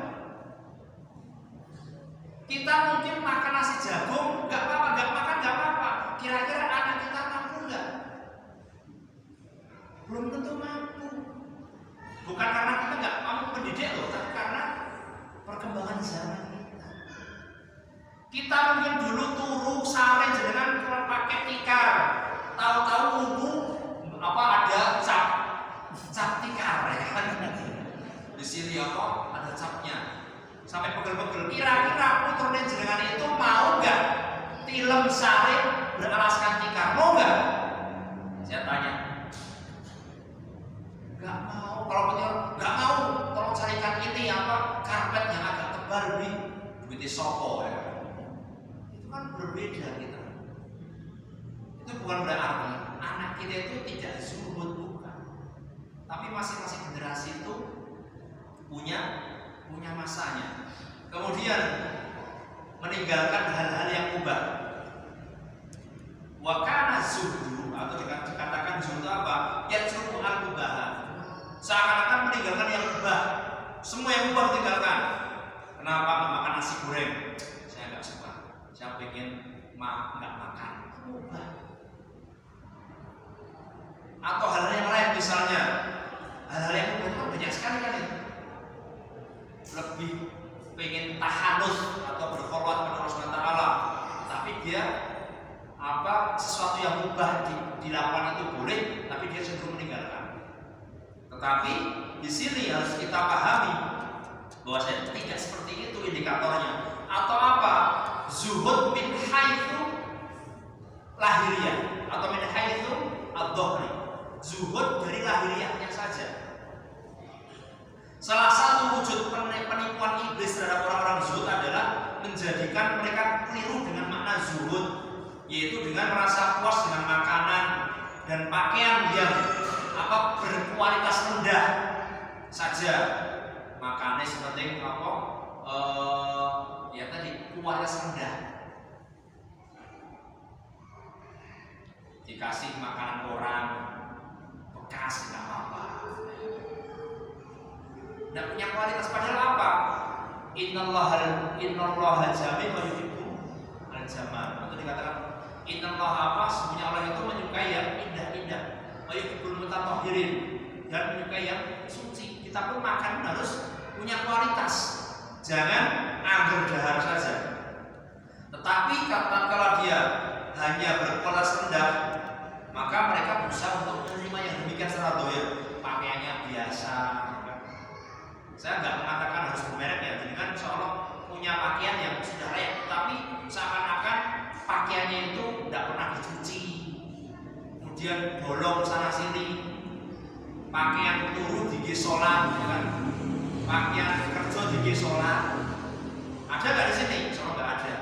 Kita mungkin makan nasi jagung, nggak apa-apa, nggak makan nggak apa-apa. Kira-kira anak kita mampu nggak? Belum tentu mampu. Bukan karena kita nggak mampu mendidik loh, tapi karena perkembangan zaman kita. Kita mungkin dulu turu sare jenengan kalau pakai tikar, tahu-tahu wudu ada cap tikar, ya kan? Di sini apa ada capnya, sampai pegel-pegel. Kira-kira putranya jenengan itu mau nggak tilem sare beralaskan tikar, mau nggak? Saya tanya. Nggak mau. Kalau betul nggak mau, tolong carikan ini karpet yang agak tebal duit soko, ya. Itu kan berbeda kita. Itu bukan berarti anak kita itu tidak zuhud, bukan. Tapi masing-masing generasi itu punya masanya. Kemudian meninggalkan hal-hal yang mubah. Wa kana zuhdu atau dikatakan zuhdu apa? Yatruku al-mubahat. Seakan-akan meninggalkan yang mubah. Semua yang mubah tinggalkan. Kenapa makan nasi goreng? Saya nggak suka. Saya pengen nggak makan. Mubah. Atau hal yang lain misalnya. Hal-hal yang mubah itu banyak sekali kan ya. Lebih pengen tahanus atau berkhulwat kepada Allah Subhanahu wa taala. Tapi dia sesuatu yang mubah dilakukan itu boleh, tapi dia cenderung meninggalkan. Tetapi di sini harus kita pahami bahwa saya tidak seperti itu indikatornya. Atau apa? Zuhud min haitsu lahiriah atau min haitsu ad-dhahri. Zuhud dari lahiriahnya saja. Salah satu wujud penipuan iblis terhadap orang-orang zuhud adalah menjadikan mereka keliru dengan makna zuhud, yaitu dengan merasa puas dengan makanan dan pakaian yang berkualitas rendah saja. Makannya seperti ya tadi kualitas rendah. Dikasih makanan orang kasih nggak apa-apa. Nggak punya kualitas padahal apa? Innallaha jamil wa yuhibbu al-jamal. Atau dikatakan innallaha apa? Sebenarnya Allah itu menyukai yang indah-indah. Wa yuhibbul mutatahhirin, dan menyukai yang suci. Kita pun makan harus punya kualitas. Jangan anggur dahar saja. Tetapi kalau dia hanya berkualitas rendah, maka mereka berusaha untuk menerima yang demikian secara doyan. Pakaiannya biasa. Saya nggak mengatakan harus bermerek ya, jadi kan insya Allah punya pakaian yang sudah layak, tapi seakan-akan pakaiannya itu tidak pernah dicuci, kemudian bolong sana sini, pakaian turu di sholat, ya kan? Pakaian kerja di sholat, ada nggak di sini? Insya Allah nggak ada.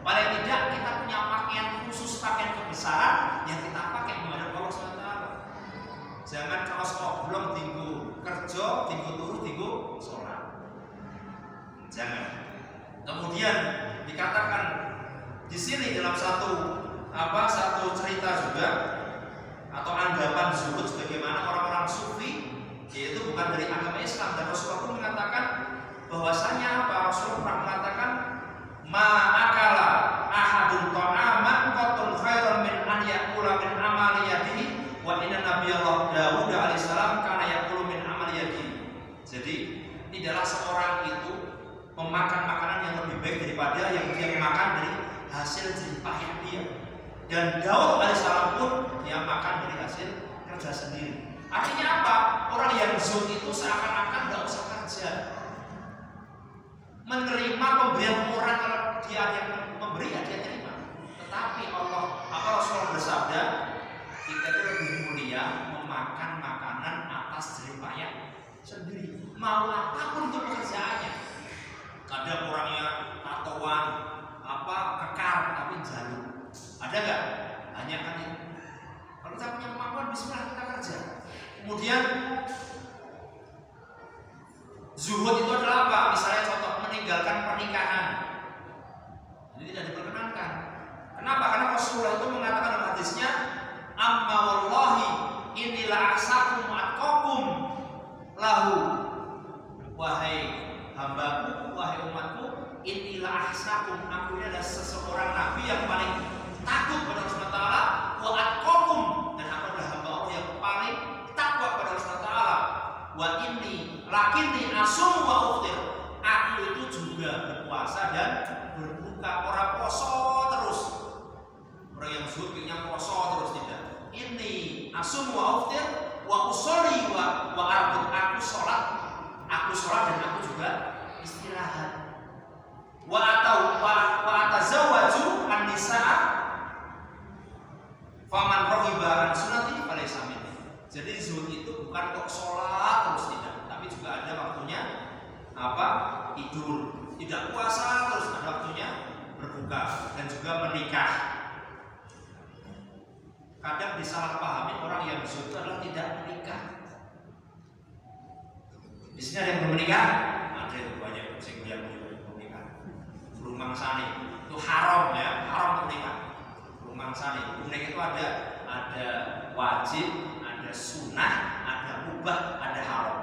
Paling tidak kita punya pakaian khusus, pakaian kebesaran yang kita pakai menghadap Allah SWT. Jangan kaos oblong tinggu kerja, tinggu turu, tinggu sholat. Jangan. Kemudian dikatakan di sini dalam satu cerita juga atau anggapan zuhud sebagaimana orang-orang sufi, yaitu bukan dari agama Islam, dan Rasulullah pun mengatakan bahwasanya apa? Rasulullah pernah mengatakan ma'akala ahadun ta'aman qatun khairan min an ya'kula min amali yadihi wa inna nabiyallah Dawud alaihissalam kana ya'kulu min amali yadihi. Jadi tidaklah seorang itu memakan makanan yang lebih baik daripada yang dia makan dari hasil jerih payah dia. Dan Daud alaihissalam pun dia makan dari hasil kerja sendiri. Artinya apa? Orang yang zuhud itu seakan-akan tidak usah kerja, menerima pemberian orang. Kalau dia ada yang memberi ya dia terima. Tetapi Rasulullah bersabda, kita itu lebih mulia memakan makanan atas jerih payah sendiri, mau apapun itu pekerjaannya. Kadang orangnya tatoan, kekar tapi jalur. Ada nggak? Hanya kan itu. Kalau kita punya kemampuan, bismillah kita kerja. Kemudian zuhud itu adalah apa? Misalnya contoh meninggalkan pernikahan, ini tidak diperkenankan. Kenapa? Karena Rasulullah itu mengatakan dalam hadisnya, amma wallahi inilah aksakum atqakum lahu, wahai hambaku, wahai umatku, inilah aksakum, aku ini adalah seseorang nabi yang paling takut pada Allah SWT, wa atqakum, dan aku adalah hamba Allah yang paling takwa pada Allah SWT, wa inni lakinni asum wa uftir, aku itu juga berpuasa dan berbuka. Orang poso terus, orang yang zuhudnya poso terus, tidak. Ini asum wa uftir wa usolli wa arbut, aku sholat dan aku juga istirahat. Wa atazawwaju an-nisaa faman raghiba an sunnati falaysa minni. Jadi zuhud itu bukan kok sholat terus, tidak, tapi juga ada waktunya tidur, tidak puasa terus, ada waktunya berbuka, dan juga menikah. Kadang disalahpahami orang yang zuhud adalah tidak menikah. Di sini ada yang belum menikah, ada yang banyak yang belum menikah. Belum mangsani itu haram ya, haram untuk menikah. Belum mangsani, menikah itu ada wajib, ada sunnah, ada mubah, ada haram.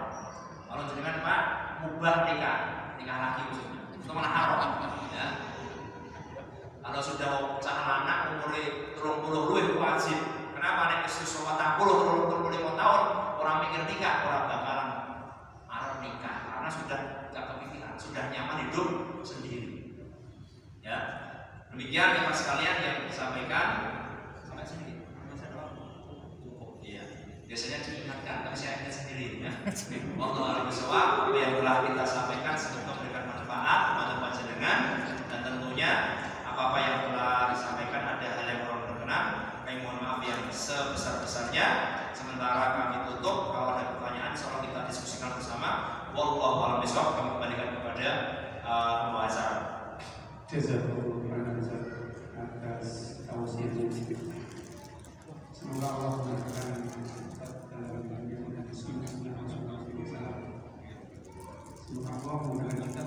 Kalau jenengan Pak mubah nikah lagi maksudnya, itu malah haram ya. Kalau sudah cah anak umurnya 30 luwih wajib. Kenapa nek wis 40 tahun orang mikir nikah, orang bakalan arep nikah karena sudah gak kepikiran, sudah nyaman hidup sendiri. Ya. Demikian Bapak sekalian yang disampaikan sampai sini. Cukup ya. Biasanya diingatkan, tapi saya ingat sendiri ya. Wallahu a'lam bishawab. Apa yang telah kita sampaikan semoga memberikan manfaat kepada panjenengan, dan tentunya apa-apa yang telah disampaikan ada hal yang kurang berkenan, kami mohon maaf yang sebesar-besarnya. Sementara kami tutup, kalau ada pertanyaan insyaallah kita diskusikan bersama. Wallahu a'lam bishawab. Kami kembalikan kepada pembahasan.